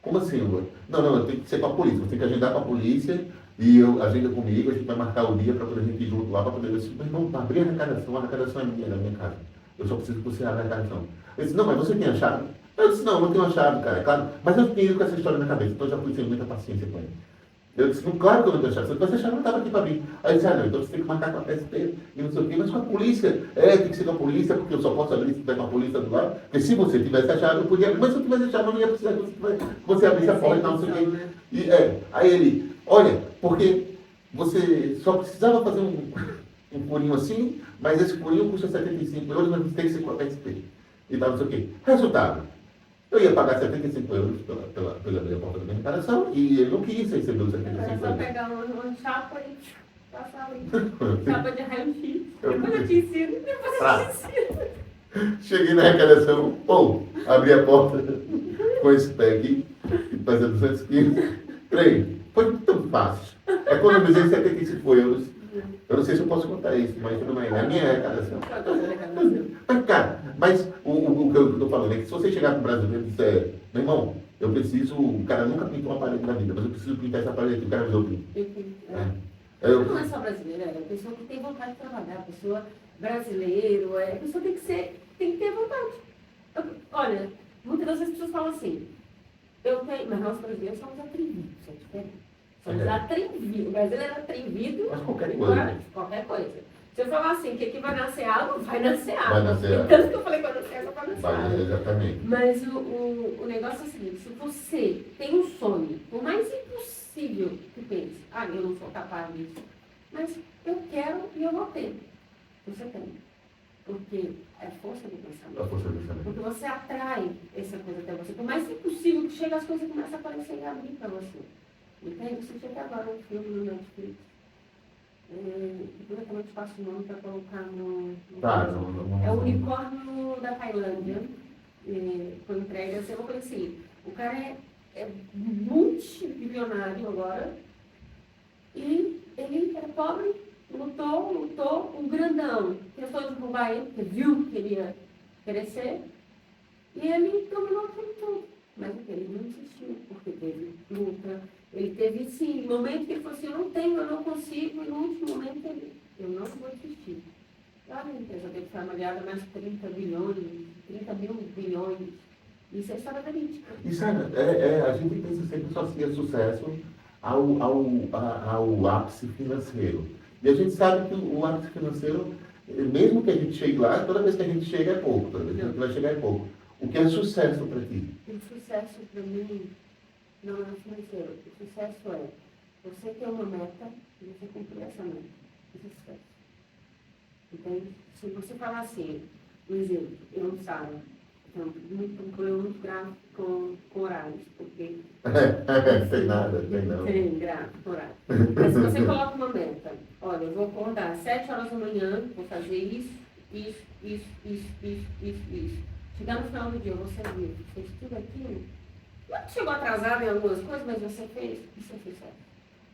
como assim? Não, tem que ser com a polícia, você tem que agendar com a polícia, e agenda comigo, a gente vai marcar o dia para poder a gente ir junto lá, para poder dizer, mas não, para abrir a arrecadação é minha, da minha casa. Eu só preciso que você abra a arrecadação. Ele disse, não, mas você tem a chave? Eu disse, não tenho a chave, cara, é claro. Mas eu tenho ido com essa história na cabeça, então eu já fui sem muita paciência com ele. Eu disse, não, claro que eu não tenho chave, se eu tivesse a chave, eu não estava aqui para abrir. Aí ele disse, não, então você tem que marcar com a PSP, e não sei o quê, mas com a polícia. Tem que ser com a polícia, porque eu só posso abrir se tiver com a polícia do lado. Porque se você tivesse a chave, eu podia abrir, mas se eu tivesse a chave, eu não ia precisar que você abrisse a porta e tal, não sei o quê. E, aí ele, olha, porque você só precisava fazer um furinho assim, mas esse furinho custa 75 euros, mas tem que ser com a PSP. E tal, não sei o quê. Resultado, eu ia pagar 75 euros pela minha porta da minha arrecadação e ele não quis receber os 75 euros. É só pegar uma chapa e passar ali. Chapa de raio-x. Depois eu te ensino, depois eu te ensino. Cheguei na arrecadação, abri a porta com esse pé aqui, e pesando 200 quilos. Foi tão fácil. Economizei 75 euros. Eu não sei se eu posso contar isso, mas tudo bem, é a minha arrecadação. Mas, cara, o que eu estou falando é que se você chegar para o brasileiro e disser, meu irmão, o cara nunca pintou uma parede na vida, mas eu preciso pintar essa parede aqui, o cara me deu pinto. Não é só brasileiro, é a pessoa que tem vontade de trabalhar, a pessoa brasileiro, a pessoa tem que ter vontade. Olha, muitas das vezes as pessoas falam assim, mas nós brasileiros somos atrevidos, é diferente. Somos atrevidos. O brasileiro é atrevido. Mas qualquer coisa. Qualquer coisa. Se eu falar assim, que aqui vai nascer água, vai nascer água. Vai nascer água. Tanto que eu falei que vai nascer água, vai nascer água. Exatamente. Mas o negócio é o seguinte, se você tem um sonho, por mais impossível que pense, eu não sou capaz disso, mas eu quero e eu vou ter. Você tem. Porque é força do pensamento. A força do pensamento. Porque você atrai essa coisa até você. Por mais impossível que chegue, as coisas começam a aparecer e abrir para você. Entende? Você chega agora um filme no Netflix. Depois eu te passo o nome para colocar no é o Unicórnio da Tailândia. Foi entregue assim, uma coisa assim. O cara é multibilionário agora. E ele é pobre, lutou, um grandão. Tentou derrubar ele, porque viu que ele ia crescer. E ele dominou aquilo tudo. Mas ele não insistiu, porque teve luta. Ele teve, sim, momento que ele falou assim, eu não consigo, e no último momento eu não vou desistir. Claro, a empresa dele foi avaliada mais de 30 mil bilhões. Isso é história verídica. E sabe, a gente pensa sempre que só seria sucesso ao ápice financeiro. E a gente sabe que o ápice financeiro, mesmo que a gente chegue lá, toda vez que a gente chega é pouco, toda vez que a gente vai chegar é pouco. O que é sucesso para ti? O sucesso para mim não é financeiro. O sucesso é você ter uma meta e você cumprir essa meta. Isso é sucesso. Entende? Se você falar assim, por exemplo, eu não saio, então, um problema muito grave com horários, porque... Tem nada, tem não. Tem grave com horários. Mas se você coloca uma meta, olha, eu vou acordar às 7 horas da manhã, vou fazer isso. Chegar no final do dia, você viu, fez tudo aquilo. Não chegou atrasado em algumas coisas, mas você fez. Isso é sucesso.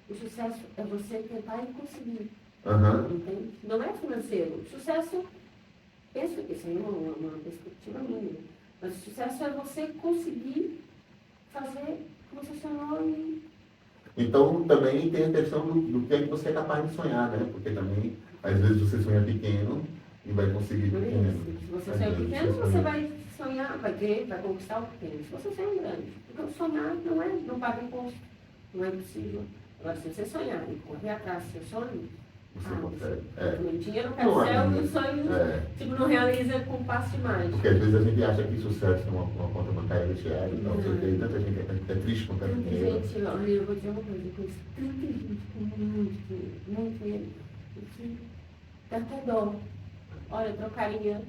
O sucesso é você tentar e conseguir. Entende? Não é financeiro. O sucesso, penso que isso aí é uma perspectiva minha, mas o sucesso é você conseguir fazer o que você sonhou e... Então, também tem a questão do que é que você é capaz de sonhar, né? Porque também, às vezes, você sonha pequeno e vai conseguir Por pequeno. isso, se você sonha pequeno, você vai sonhar, vai conquistar o pequeno. Se você sonha grande, porque o sonhar não paga imposto, não é impossível. Agora, se você sonhar e correr atrás do seu sonho, Você consegue. também dinheiro cai Não, do céu e é, o sonho é. tipo, não realiza com passo de mágica. Porque às vezes a gente acha que sucesso é uma conta bancária recheada e tal, não sei o quê, e tanta gente é triste com tanto Tanta dinheiro. gente, olha, eu vou dizer uma coisa, eu conheço tanta gente com muito dinheiro, que dá até dó. Olha, eu trocaria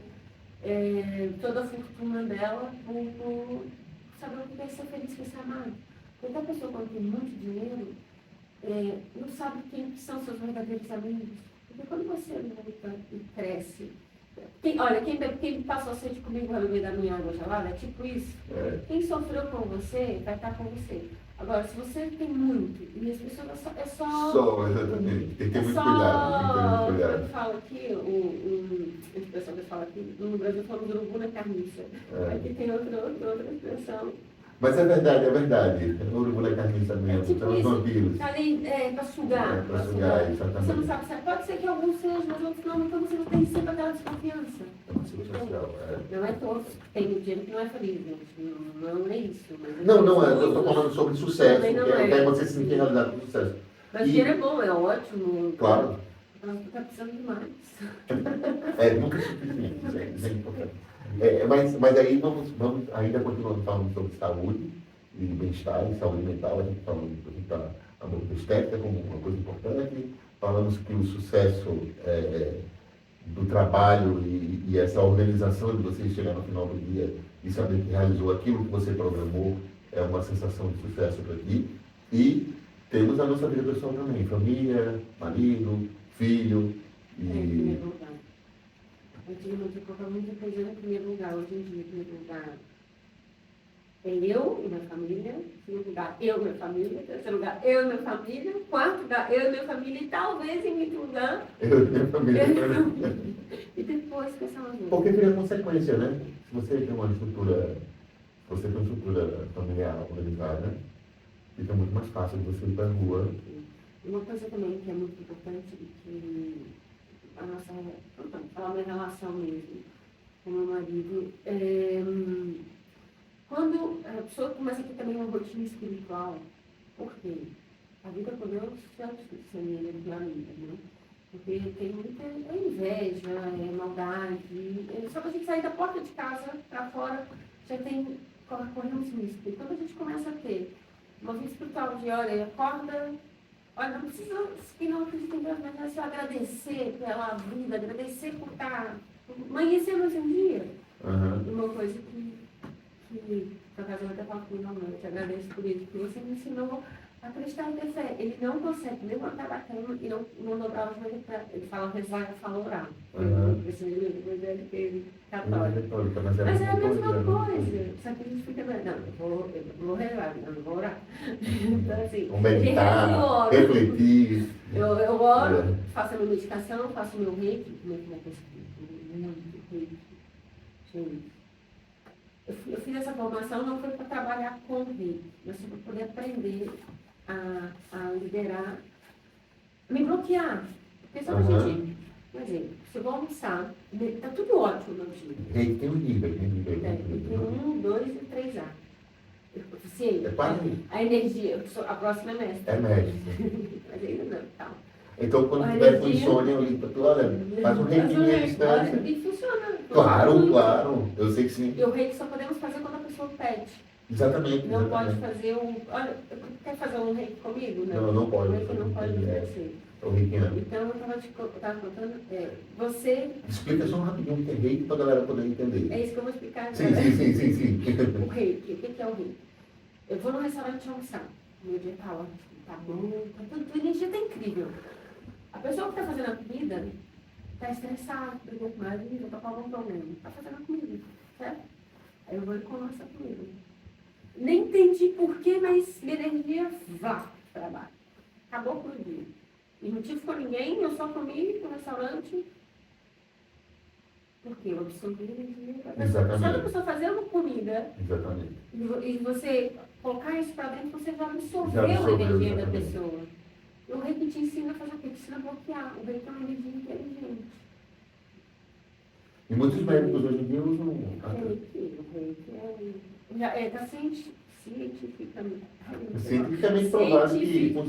toda a fortuna dela por saber o que é ser feliz, que é ser amado. Porque a pessoa, quando tem muito dinheiro, não sabe quem são seus verdadeiros amigos. Porque quando você luta e cresce, quem passou a sede comigo vai beber da minha água gelada, é tipo isso. Quem sofreu com você vai estar com você. Agora, se você tem muito, e as pessoas Só, exatamente. Tem que ter muito cuidado. Tem que ter muito cuidado. Eu falo aqui, a expressão que eu falo aqui, no Brasil falamos do urubu na carniça. Aqui tem outra expressão. Mas é verdade. O urubu na carniça mesmo, Tipo são os isso, vampiros. tá ali para sugar. Para sugar, exatamente. Você não sabe se pode ser que alguns sejam, mas outros não, então você não tem sempre aquela desconfiança. É uma social, Não é todos que tem dinheiro que não é feliz, gente. Não é isso. Mas Não, eu estou falando sobre sucesso, Também não que é. é você se sentir realizado com sucesso. Mas dinheiro é bom, é ótimo. Claro. Mas tu tá precisando de mais. Nunca é suficiente, isso é importante. Mas aí vamos ainda continuando falando sobre saúde e bem-estar e saúde mental, a gente está falando da estética como uma coisa importante, falamos que o sucesso do trabalho e essa organização de você chegar no final do dia e saber que realizou aquilo que você programou é uma sensação de sucesso para ti. E temos a nossa vida pessoal também, família, marido, filho. Em primeiro lugar. Antigamente eu colocava muita coisa em primeiro lugar, hoje em dia, em primeiro lugar é eu e minha família, em segundo lugar eu e minha família, em terceiro lugar eu e minha família, em quarto lugar eu e minha família e talvez em quinto lugar eu e minha família. E depois pensar nas outras. Porque vira consequência, né? Se você tem uma estrutura familiar organizada, fica muito mais fácil de você ir para a rua. Uma coisa também que é muito importante e que a nossa, falar minha relação mesmo com meu marido, quando a pessoa começa a ter também uma rotina espiritual, por quê? A vida com Deus é semelhante do amigo, né? Porque tem muita inveja, maldade. Só que a gente sair da porta de casa para fora, já corremos risco. E quando a gente começa a ter uma vida espiritual de, olha, acorda, olha, não precisa, quem não acredita em Deus, mas é só agradecer pela vida, agradecer por estar amanhecendo mais um dia. Uma coisa que por acaso eu até falo com meu irmão, eu te agradeço por isso, porque você me ensinou a acreditar e ter fé. Ele não consegue levantar da cama e não dobrar os joelhos para. Ele fala rezar, eu falo orar. Esse evangélico ele católico. Mas é a mesma coisa. Só que a gente fica, não, eu vou rezar, eu não vou orar. Então, assim, Vou meditar, refletir. Eu oro, faço a minha meditação, faço o meu reiki, muito reiki. Gente. Eu fiz essa formação não foi para trabalhar com reiki, mas foi para poder aprender a liderar, me bloquear. Porque só a gente, por exemplo, se eu vou almoçar, está tudo ótimo no dia. Reiki tem um nível, Tem 1, 2 e 3A. Eficiente. É quase. A energia, a próxima é mestre. É mestre. Mas ainda não, tá. Então, quando tiver com insônia, eu ligo para tu, olha, faz um reiki à distância. E funciona. Claro, eu sei que sim. E o reiki só podemos fazer quando a pessoa pede. Exatamente. Não pode fazer olha, quer fazer um reiki comigo? Não pode. O reiki não pode acontecer. O reiki não. Então, eu estava contando, você... Explica só rapidinho o que é reiki para a galera poder entender. É isso que eu vou explicar agora. Sim. O reiki, o que é o reiki? Eu vou no restaurante almoçar, meu dia está ótimo, está bom, a energia está incrível. A pessoa que está fazendo a comida está estressada, brigou com o marido, está com algum problema, está fazendo a comida, certo? Aí eu vou e converso comigo. Nem entendi porquê, mas minha energia vá para trabalho. Acabou por dia. E não tive com ninguém, eu só comi no restaurante. Porque eu absorvi energia da pessoa. Exatamente. Só que a pessoa fazendo comida. Exatamente. E você colocar isso para dentro, você já absorveu a energia da exatamente. pessoa. E o reiki te ensina a fazer o quê? Te ensina a bloquear. O reiki é uma energia inteligente. E muitos médicos hoje em dia usam. O reiki está Cientificamente provado que. Eu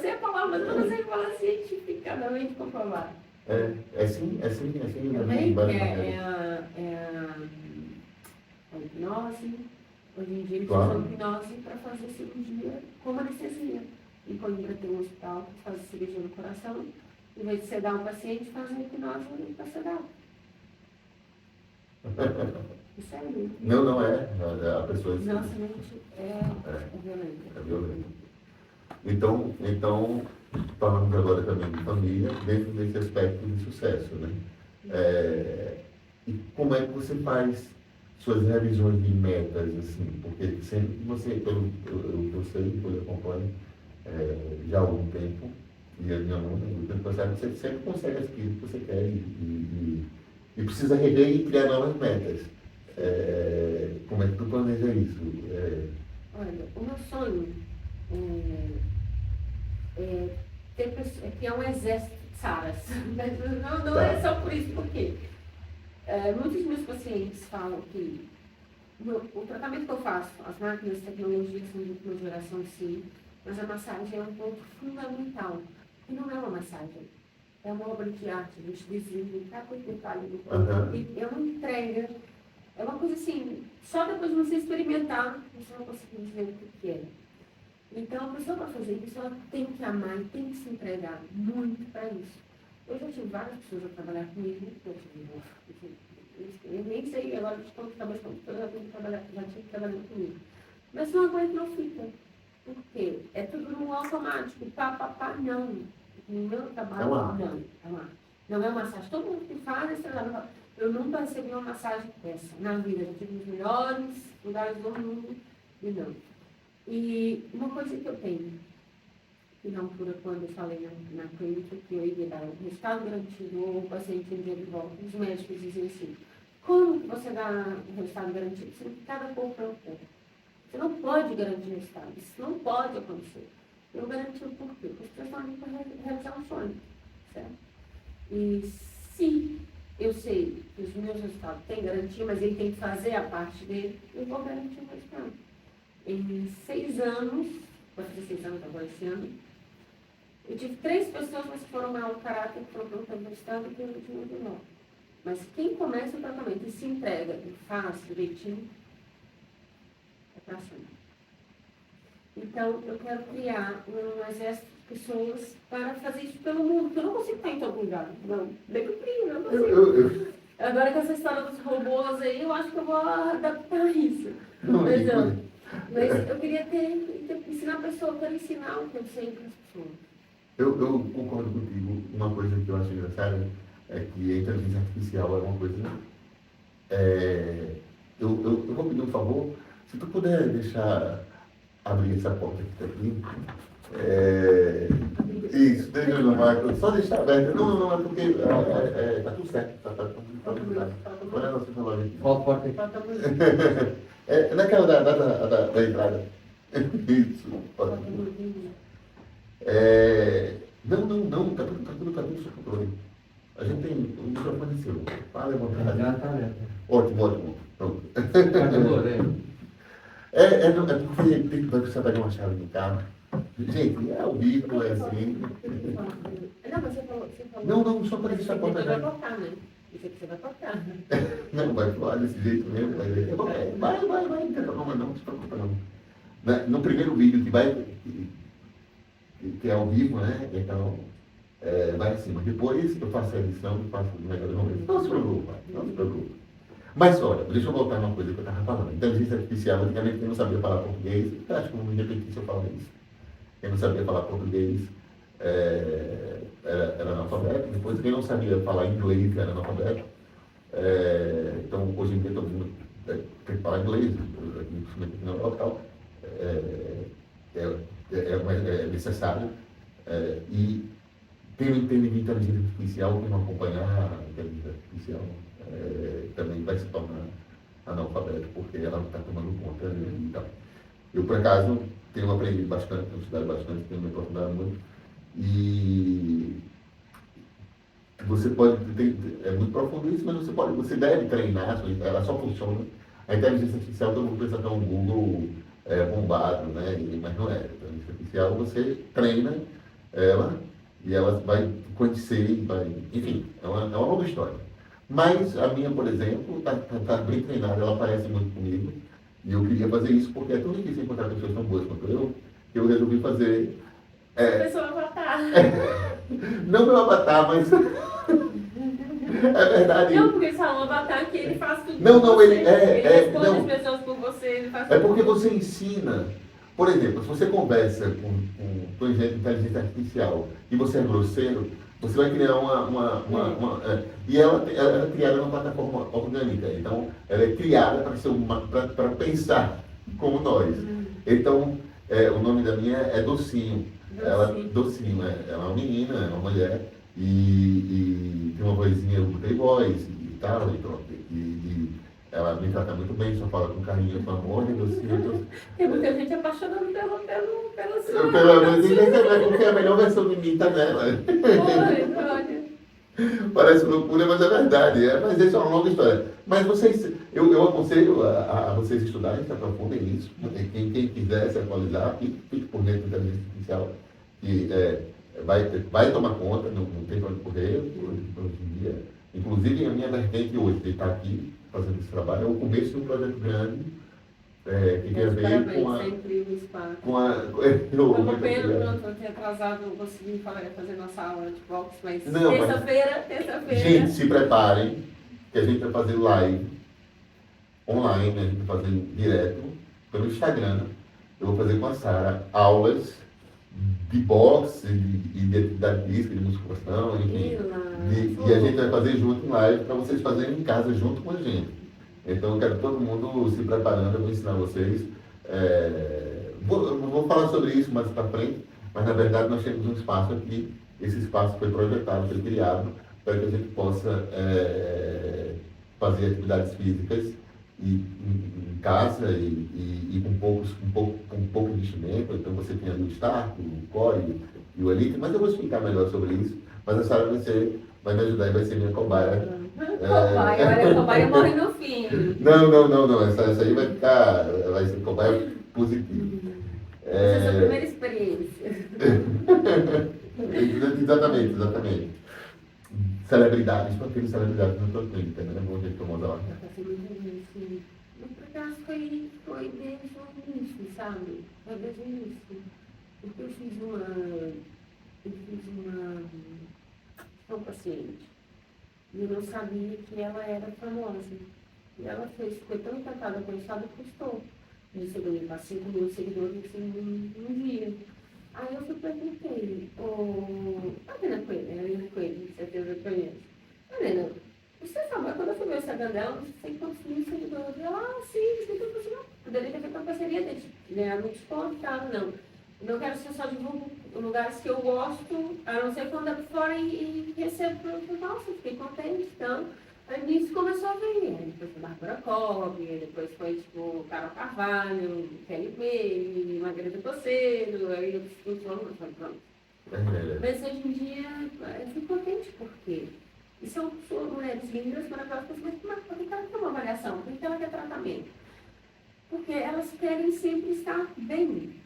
sei a palavra, mas eu não sei falar cientificamente comprovado. É sim. O reiki a hipnose. Hoje em dia eles usam hipnose para fazer cirurgia como anestesia. E quando entra tem um hospital que faz cirurgia no coração, em vez de sedar o paciente, faz uma hipnose para sedar. Isso é lindo. Não é. A pessoa. Nossa mente é violenta. É violenta. Então, falamos agora também de família, dentro desse aspecto de sucesso, né? E como é que você faz suas revisões de metas, assim? Porque sempre que você, eu sei, eu acompanho já há algum tempo, e a minha aluna, o tempo passado, você sempre consegue aquilo que você quer e precisa rever e criar novas metas. Como é que tu planeja isso? Olha, o meu sonho é criar um exército de saras. Não é só por isso, porque muitos dos meus pacientes falam que o tratamento que eu faço, as máquinas de tecnologia são de última geração, sim, mas a massagem é um ponto fundamental. E não é uma massagem, é uma obra de arte, a gente desenha cada detalhe do corpo, e é uma entrega, é uma coisa assim, só depois de você experimentar, você vai conseguir dizer o que é. Então, a pessoa para fazer isso, ela tem que amar e tem que se entregar muito para isso. Eu já tive várias pessoas a trabalhar comigo, eu nem sei agora de quanto cabeça eu já tive trabalhando comigo. Mas não aguento, não fica. Por quê? É tudo no automático, não. No meu trabalho, não é uma massagem. Todo mundo que faz esse trabalho, eu nunca recebi uma massagem dessa na vida. Eu tive os melhores lugares do mundo e não. E uma coisa que eu tenho, que na altura, quando eu falei na clínica, que eu ia dar o resultado garantido ou o paciente um dia de volta, os médicos diziam assim, como você dá o resultado garantido? Você não cada corpo é um corpo. Você não pode garantir o resultado, isso não pode acontecer. Eu garanti o porquê, porque as pessoas estão ali para realizar um sonho, certo? E se eu sei que os meus resultados têm garantia, mas ele tem que fazer a parte dele, eu vou garantir o resultado. Em 6 anos, vou fazer 6 anos agora esse ano, eu tive 3 pessoas, mas que foram mau caráter, que foram pelo resultado e pelo último de novo. Mas quem começa o tratamento e se entrega e faz direitinho, é para cima. Então, eu quero criar um exército de pessoas para fazer isso pelo mundo, porque eu não consigo estar em todo lugar. Não, bem que eu crio, não consigo. Agora com essa história dos robôs aí, eu acho que eu vou adaptar isso. Mas eu queria ensinar a pessoa, eu quero ensinar o que eu sei para as pessoas. Eu concordo contigo. Uma coisa que eu acho engraçada é que a inteligência artificial é uma coisa. Eu vou pedir um favor, se tu puder deixar abrir essa porta que está aqui. Isso, deixa eu não, só deixar aberta. Não, é porque está tudo certo. Tá tudo certo. Olha a nossa loja aqui. Qual porta aqui? Naquela da entrada. Isso. Não, está tudo sob controle. A gente tem o microfone seu. Fala, Já está aberto. Ótimo. Pronto. Calor, né? É porque tem que precisar pegar uma chave no carro. Gente, é ao vivo, é assim. Não, mas você falou. Não, só para deixar a porta aberta. Vai tocar, né? Isso aqui você vai tocar. Não, vai falar desse jeito mesmo. Vai, não tem problema não se preocupa não. No primeiro vídeo que é ao vivo, né? Então, vai em cima. Depois eu faço a edição e faço o melhor. Não se preocupa. Mas, olha, deixa eu voltar numa coisa que eu estava falando. Inteligência artificial, antigamente quem não sabia falar português, eu acho que eu me repeti se eu falar isso. Quem não sabia falar português era analfabeto, depois quem não sabia falar inglês era analfabeto. Então, hoje em dia todo mundo tem que falar inglês, principalmente aqui na Europa e tal. É necessário. E quem não entende de inteligência artificial, quem não acompanhar a inteligência artificial, também vai se tornar analfabeto, porque ela não está tomando conta e tal. Eu, por acaso, tenho aprendido bastante, tenho estudado bastante, tenho me aprofundado muito. E você pode, é muito profundo isso, mas você deve treinar, ela só funciona. A inteligência artificial, todo mundo pensa que é um Google bombado, né? Mas não é. A inteligência artificial, você treina ela e ela vai conhecer, vai, enfim, é uma longa história. Mas a minha, por exemplo, está bem treinada, ela parece muito comigo. E eu queria fazer isso porque é tão difícil encontrar pessoas tão boas quanto eu, que eu resolvi fazer. Pessoa avatar. Não meu avatar, mas. É verdade. Não, porque só um avatar que ele faz tudo Não, por não, você. ele responde não. as pessoas por você, ele faz É tudo porque por você ensina. Por exemplo, se você conversa com inteligência artificial e você é grosseiro, você vai criar e ela é criada numa plataforma orgânica. Então, ela é criada para pensar como nós. Então, o nome da minha é Docinho. Docinho, ela é uma menina, é uma mulher, e tem uma vozinha Playboy e tal, e pronto. E ela me trata muito bem, só fala com carinho, com amor, e Docinho. Tem muita gente apaixonada pela sua. É porque a melhor versão de mim tá nela. Olha. Parece loucura, mas é verdade. Mas isso é uma longa história. Mas eu aconselho a vocês estudarem, se aprofundem nisso. Quem quiser se atualizar, fique por dentro da inteligência artificial, que vai tomar conta, não tem para onde correr hoje em dia. Inclusive, a minha vertente hoje de estar aqui fazendo esse trabalho é o começo de um projeto grande, que tem a ver com a... Como pena, pronto, eu tinha atrasado, não consegui fazer nossa aula de boxe, mas terça-feira. Gente, se preparem, que a gente vai fazer live online, a gente vai fazer direto pelo Instagram. Eu vou fazer com a Sara aulas de boxe, de identidade física, de musculação, enfim. E a gente vai fazer junto em live para vocês fazerem em casa junto com a gente. Então eu quero todo mundo se preparando, eu vou ensinar vocês. Vou falar sobre isso mais para frente, mas na verdade nós temos um espaço aqui. Esse espaço foi projetado, foi criado para que a gente possa fazer atividades físicas em casa e com pouco investimento. Então você tem ali o Start, o Core e o Elite, mas eu vou explicar melhor sobre isso. Mas a Sara vai me ajudar e vai ser minha cobaia. Olha, a cobaia morre no fim. Não. Essa aí vai ser cobaia positiva. Essa é a sua primeira experiência. Exatamente. Celebridades, para ter celebridades na tua clínica, né? Vamos ver como ela vai. Por acaso foi desde o início, sabe? Foi desde o início. Porque eu fiz uma paciente e eu não sabia que ela era famosa. E ela ficou tão encantada com o estado que custou de seguir para 5 mil seguidores em um dia. Aí eu perguntei, a Helena Coelho, com certeza conhece. Helena, você sabe, quando eu fui ver o Instagram dela, não sei quantos mil seguidores. Ela, sim, você poderia ter feito uma parceria dele, ganhar um desconto e tal, não. Eu quero ser só divulgo lugares que eu gosto, a não ser quando é por fora e recebo para nossa, fiquei contente, então. Aí nisso começou a vir, aí depois foi Bárbara Cobb, depois foi tipo Carol Carvalho, KLB, Margarida Coceiro, aí eu fui pronto. Mas hoje em dia eu fico contente porque são mulheres lindas, maravilhosas, mas por que ela quer uma avaliação? Por que ela quer tratamento? Porque elas querem sempre estar bem.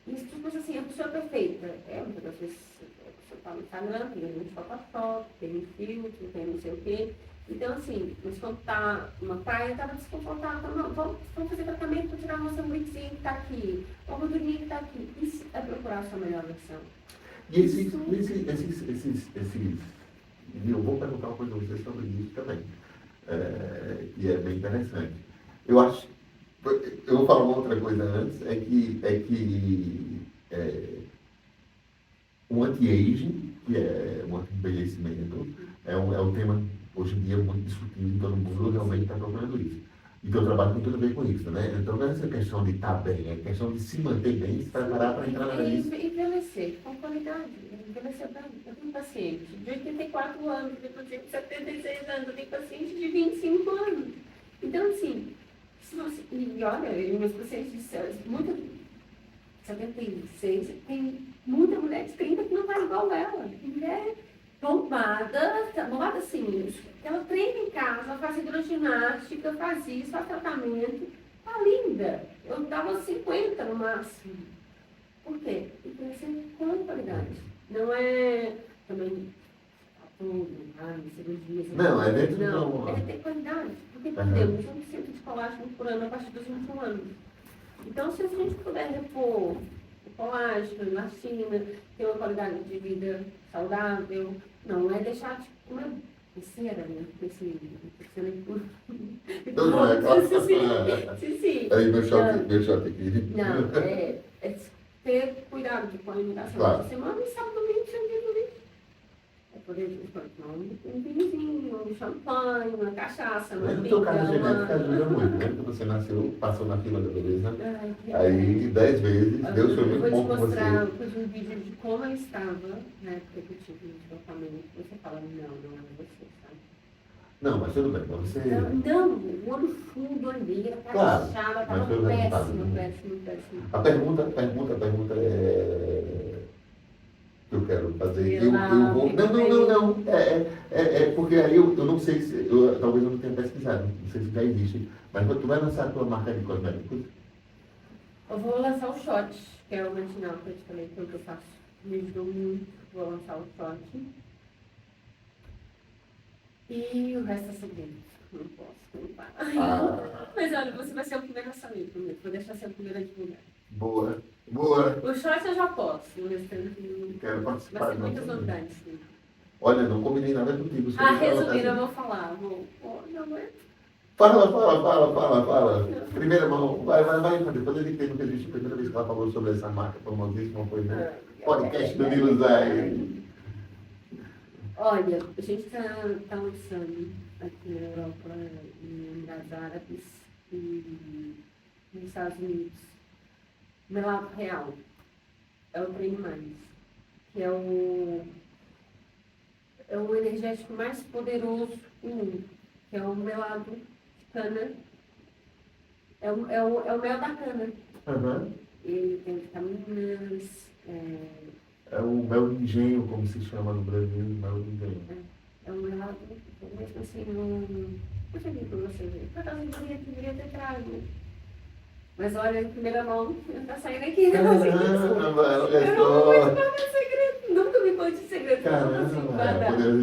Isso tipo assim, a pessoa perfeita. Muitas vezes a pessoa está no Instagram, tem um Photoshop, tem um filtro, tem não sei o quê. Então, assim, mas quando está numa praia, estava desconfortável. Não, vamos fazer tratamento para tirar a nossa umbigozinha que está aqui, a gordurinha que está aqui. Isso é procurar a sua melhor versão. E e eu vou perguntar uma coisa a vocês sobre isso também, e é bem interessante. Eu vou falar uma outra coisa antes, é que o anti-aging, que é o anti-envelhecimento, é um tema hoje em dia muito discutido, todo mundo realmente está procurando isso. E teu trabalho tem tudo a ver com isso, né? Então não é essa questão de estar bem, é questão de se manter bem, se preparar para entrar na velhice. Envelhecer com qualidade, envelhecer bem. Eu tenho paciente de 84 anos, eu tenho paciente de 76 anos, eu tenho paciente de 25 anos. Então, assim, e olha, meus pacientes de 76, tem muita mulher de 30 que não vai igual ela. bombada assim, ela treina em casa, faz hidroginástica, faz isso, faz tratamento, tá linda. Eu dava 50 no máximo. Por quê? Porque você com qualidade. Não é também tudo, cirurgias. Não, é dentro Não, do... é ter qualidade. Porque Uhum. perdemos 1% de colágeno por ano a partir dos 21 anos. Então, se a gente puder repor o colágeno, a elastina, ter uma qualidade de vida saudável, não é deixar de comer cera, né? Cera é puro. Não, não, é claro. Sim. Aí meu choque aqui. Não, é ter cuidado com a alimentação Claro. essa semana e sábado domingo sem dormir. É poder tomar um vinhozinho, um champanhe, uma cachaça, uma Mas no teu caso, a briga, genética ajuda muito, né? Porque você nasceu, passou na fila da beleza, Ai, que aí 10 vezes, Deus foi eu muito vou bom te com mostrar, você. eu pus um vídeo de como eu estava na época que eu tive o deslocamento. Você fala, não é você, sabe? Não, mas tudo bem, mas você... Não, o olho fundo, olheira, Claro, caixada, mas estava foi o resultado, péssimo, né? péssimo. A pergunta é... que eu quero fazer. Eu Não, vou... fica Não. É porque aí eu não sei se... talvez eu não tenha pesquisado, não sei se já existe. Mas tu vai lançar a tua marca de cosméticos? Eu vou lançar o shot, que é o matinal que eu te falei, que é o que eu faço. Me ajudou muito, vou lançar o shot. E o resto é segredo. Não posso contar. Mas olha, você vai ser o primeiro a saber primeiro. Vou deixar ser o primeiro a divulgar. Boa. O short eu já posso, mas Quero vai participar. ser muitas novidades. Sim. Olha, não combinei nada contigo. Resumindo, eu vou falar. Não é? Fala. Primeira mão, vai, depois eu entendo que a gente, a primeira vez que ela falou sobre essa marca famosíssima foi no podcast do Nilo Zay. Olha, a gente está lançando aqui na Europa, em Emirados Árabes e nos Estados Unidos, Melado Real, é o Treino Mais, que é o energético mais poderoso do mundo, que é o melado de cana, é o mel da cana. Uhum. Ele tem vitaminas, É o mel de engenho, como se chama no Brasil, mel de engenho. é um melado, mesmo assim, eu já vi para você ver. Por acaso eu deveria ter trago. Mas olha, em primeira mão, tá saindo aqui. Caramba, Eu não vou te guardar segredo. Nunca me conte segredo.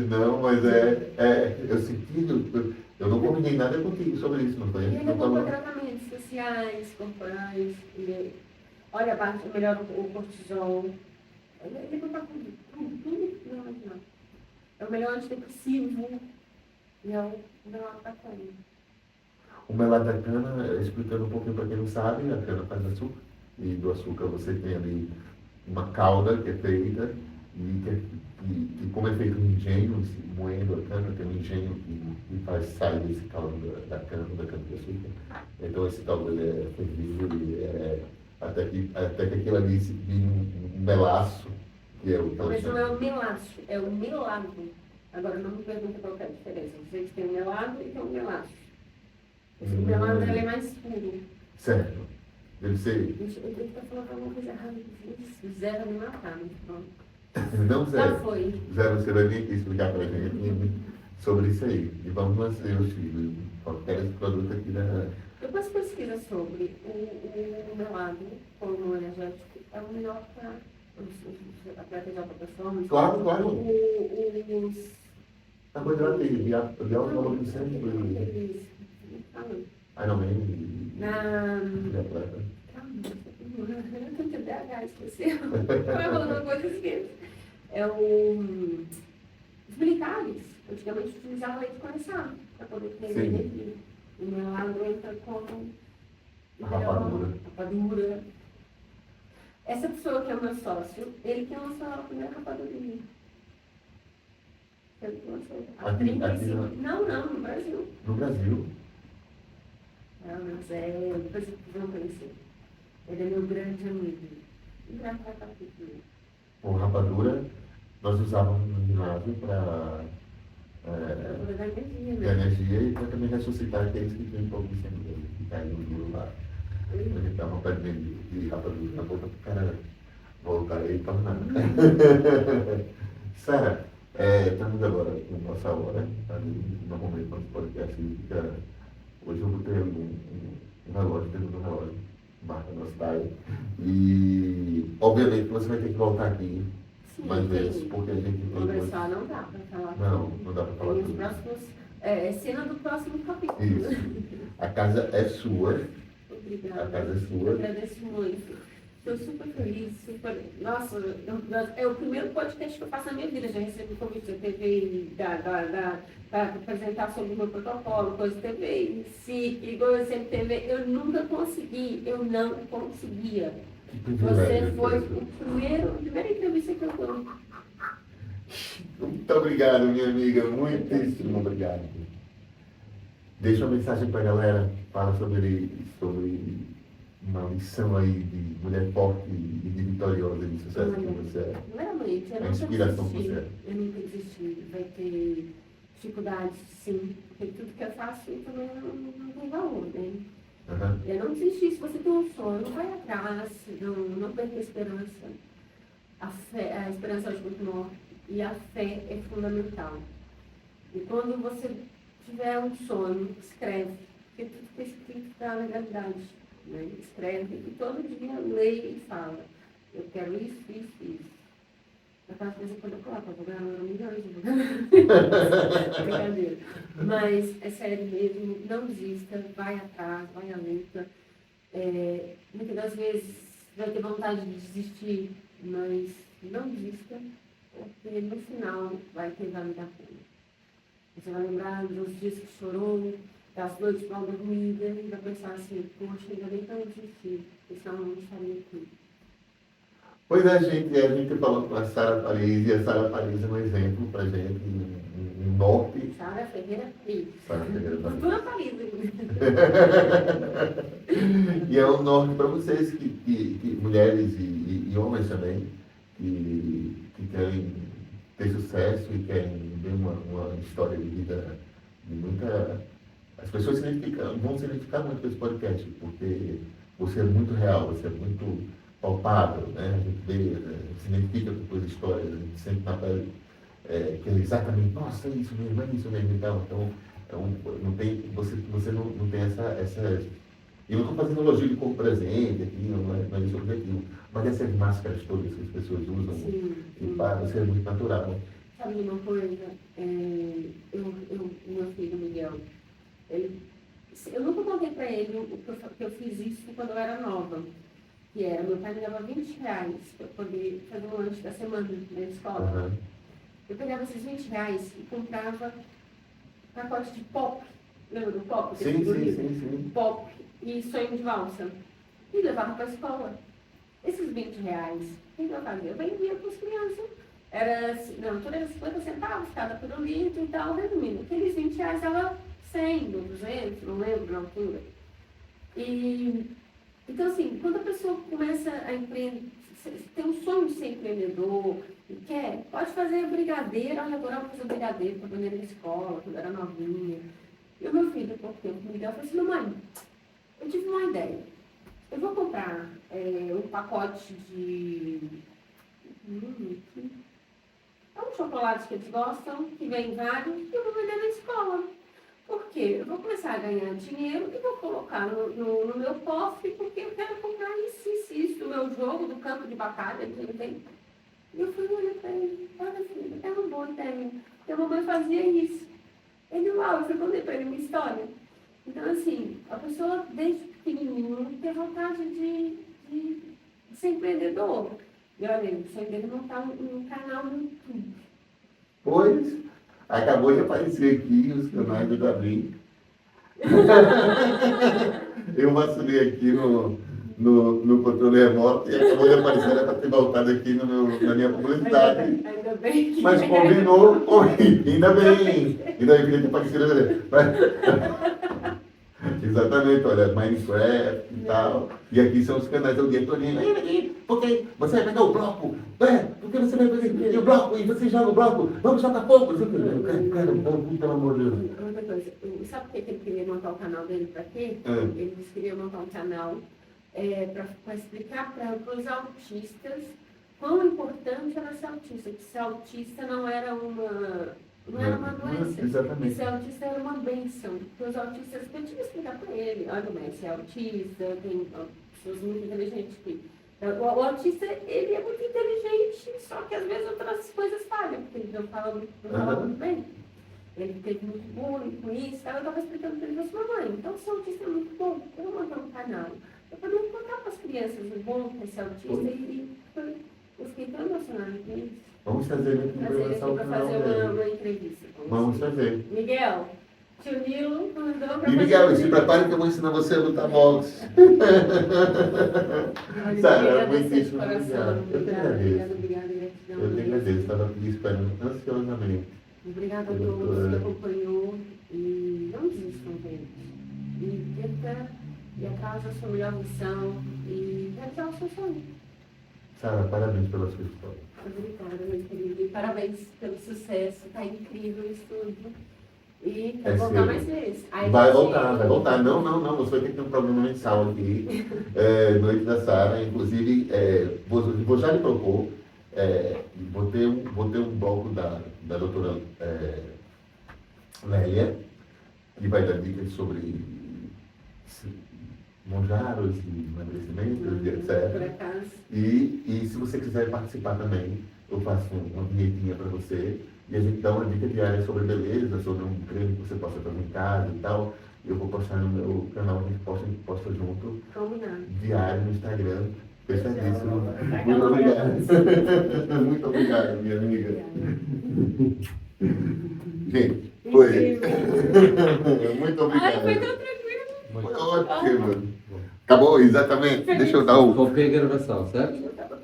Não, mas eu senti, eu não combinei nada contigo sobre isso, não foi? E ele compra tratamentos especiais, corporais, olha, melhora o cortisol. Ele compra tudo. Não. É o melhor antidepressivo e é o melhor bacana. O melado da cana, explicando um pouquinho para quem não sabe, a cana faz açúcar, e do açúcar você tem ali uma calda que é feita, e como é feito um engenho, moendo a cana, tem um engenho que faz sair desse caldo da cana de açúcar. Então esse caldo ele é fervido e até que aquilo ali se vira um melaço, que é o que ela Mas não chama. é o melaço, é o melado. Agora não me pergunta qual é a diferença. Vocês têm o melado e tem o melaço. Esse melado ele é mais puro. Certo. Deve ser. Gente, eu devo estar falando alguma coisa errada. Zero me matar, mas pronto. Não, Já Zé. foi. Zé, você vai vir aqui explicar para a gente sobre isso aí. E vamos lançar os filhos. Qualquer esse produto aqui da. Depois pesquisa sobre o melado como energético. É o melhor para os atletas de alta performance. Claro. Os Carboidrato de alto valor glicêmico. Iron Man e atleta. Eu tenho TDAH, esqueceu. Vai falando uma coisa esquece. É os militares. Antigamente utilizavam leite condensado para poder ter energia. O melado entra como rapadura. Essa pessoa que é o meu sócio, ele que lançou a primeira rapadurinha. Ele que lançou. Há 35. Não, no Brasil. No Brasil? Não, mas depois vocês vão conhecer. Ele é meu grande amigo. Engraçado aqui comigo. O rapadura, nós usávamos no ginásio para Da energia, de né? energia e para também ressuscitar aqueles que têm hipoglicemia, que caem no duro lá. A gente dá uma pedrinha de rapadura na boca para o cara voltar e tornar. Sara, Estamos agora com nossa hora, ali, normalmente nosso podcast fica. Hoje eu botei um relógio dentro do relógio, marca nosso time. E obviamente você vai ter que voltar aqui Sim, mais vezes, tem. porque a gente tem Conversar não dá para falar. Não dá para falar Tem os tudo. próximos. Cena do próximo capítulo. Isso. A casa é sua. Obrigada. A casa é Eu sua. agradeço muito. Estou super feliz, super. Nossa, é o primeiro podcast que eu faço na minha vida. Já recebi convite da TV para apresentar sobre o meu protocolo, coisa de TV, SIC, igual eu sempre TV. Eu nunca consegui, eu não conseguia. Você foi a primeira entrevista que eu dou. Muito obrigado, minha amiga. Muitíssimo obrigado. Deixa uma mensagem para a galera. Fala sobre uma lição aí de mulher forte e de vitoriosa de sucesso que você é. Primeiramente, eu A inspiração que você é. Eu nunca desisti. Vai ter dificuldades, sim. Porque tudo que eu faço também não tem valor, né? Uhum. Eu não desisti. Se você tem um sonho, vai atrás. Não perca a esperança. A esperança ajuda muito maior. E a fé é fundamental. E quando você tiver um sonho, escreve. Porque tudo que é escrito dá legalidade. Né? Escreve e todo dia lê e fala. Eu quero isso, isso, isso. Aquelas coisas quando eu coloco, eu vou ganhar milhões de brincadeira. Mas é sério mesmo, não desista, vai atrás, vai à luta. Muitas das vezes vai ter vontade de desistir, mas não desista, porque no final vai ter valido a pena. Você vai lembrar dos dias que chorou, das noites mal dormidas, e vai pensar assim, poxa, ainda bem que eu desisti, porque senão eu não estaria aqui. Pois é, gente, a gente falou com a Sara Paris, e a Sara Paris é um exemplo pra gente, um norte. Sara Ferreira Paris. Sara Ferreira Paris. Futura Paris. E é um norte para vocês, mulheres e homens também, que querem ter sucesso e querem ver uma história de vida de muita. As pessoas vão se identificar muito com esse podcast, porque você é muito real, você é muito palpável, né? A gente vê, se identifica com suas histórias, a gente sente na pele que é exatamente, nossa, é isso mesmo e tal. Então, não tem, você não tem essa. E eu não estou fazendo elogio de como presente aqui, não é esse o objetivo. Mas essas máscaras todas que as pessoas usam, Sim. e para você é muito natural. Sabe uma coisa? Meu filho Miguel, eu nunca contei para ele que eu fiz isso quando eu era nova. Que era, meu pai me dava R$20 para poder fazer um lanche da semana na escola. Uhum. Eu pegava esses R$20 e comprava pacote de pop. Lembra do pop? Sim. Pop e sonho de valsa. E levava para a escola. Esses R$20, o que eu fazia? Eu vendia para as crianças. Tudo era 50 centavos cada pirulito e tal, resumindo. Aqueles R$20 era 100, 200, não lembro na altura. Então, assim, quando a pessoa começa a empreender, tem um sonho de ser empreendedor e quer, pode fazer brigadeiro. Olha, agora eu vou fazer brigadeiro para vender na escola, quando era novinha. E o meu filho, há pouco tempo, me ligou e falou assim: mamãe, eu tive uma ideia. Eu vou comprar um pacote de. É um chocolate que eles gostam, que vem vários, e eu vou vender na escola. Por quê? Eu vou começar a ganhar dinheiro e vou colocar no meu cofre, porque eu quero comprar isso do meu jogo, do campo de batalha, entendeu? E eu fui olhar para ele: olha, filho, é uma boa ideia. E a mamãe fazia isso. Ele, uau, eu contei para ele uma história. Então, assim, a pessoa, desde pequenininho, tem vontade de ser empreendedor. E olha, o sonho dele montar um canal no YouTube. Pois, acabou de aparecer aqui os canais do Davi. Eu vacilei aqui no controle remoto e acabou de aparecer, era para ter voltado aqui na minha publicidade. Ainda bem que... Mas combinou, ainda bem que ele tem parecido. Exatamente, olha, Minecraft e tal. E aqui são os canais do dia todinho. Porque você vai pegar o bloco, porque você vai fazer o bloco e você joga o bloco, vamos jogar fogo. Cara, pelo amor de Deus. Outra coisa, sabe por que ele queria montar o canal dele para quê? Ele queria montar um canal para explicar para os autistas quão importante era ser autista, que ser autista não era uma doença. Exatamente. E ser autista era uma bênção. Porque os autistas, eu tive que explicar para ele, olha, mas você é autista, tem pessoas muito inteligentes que... O autista, ele é muito inteligente, só que às vezes outras coisas falham, porque ele não fala muito bem. Ele teve muito bullying com isso, eu estava explicando para ele, mamãe, então ser autista é muito bom, eu vou montar um canal. Eu poderia contar para as crianças o bom que é ser autista eu fiquei tão emocionada com isso. Vamos trazer ele aqui Para fazer uma entrevista. Vamos trazer. Miguel, tio Nilo mandou para E Miguel, se prepare que eu vou ensinar você a lutar boxe. Sara, muitíssimo obrigado. Eu te agradeço. Eu te agradeço, estava aqui esperando ansiosamente. Obrigada a todos que acompanhou e não desistam, gente. E tenta ir atrás da sua melhor missão e realizar o seu sonho. Sara, parabéns pela sua história. Obrigada, meu querido. E parabéns pelo sucesso. Tá incrível isso tudo. E quero voltar mais vezes. Vai voltar. Não. Você vai ter que ter um programa mensal aqui, Noite da Sara. Inclusive, vou já lhe propor, vou ter um bloco da doutora Lélia, que vai dar dicas sobre monjaros e emagrecimentos, por etc. acaso. E se você quiser participar também, eu faço uma vinhetinha para você e a gente dá uma dica diária sobre beleza, sobre um creme que você possa fazer em casa e tal. Eu vou postar no meu canal, a gente posta junto, Combinado. diário no Instagram. Fechadíssimo. Tá Muito bom. obrigado. Muito obrigado, minha amiga. Gente, foi. Muito Ai, foi obrigado. tão tranquilo. Foi ótimo. Acabou, exatamente. Deixa eu dar o. Copiei a gravação, certo? Tá bom.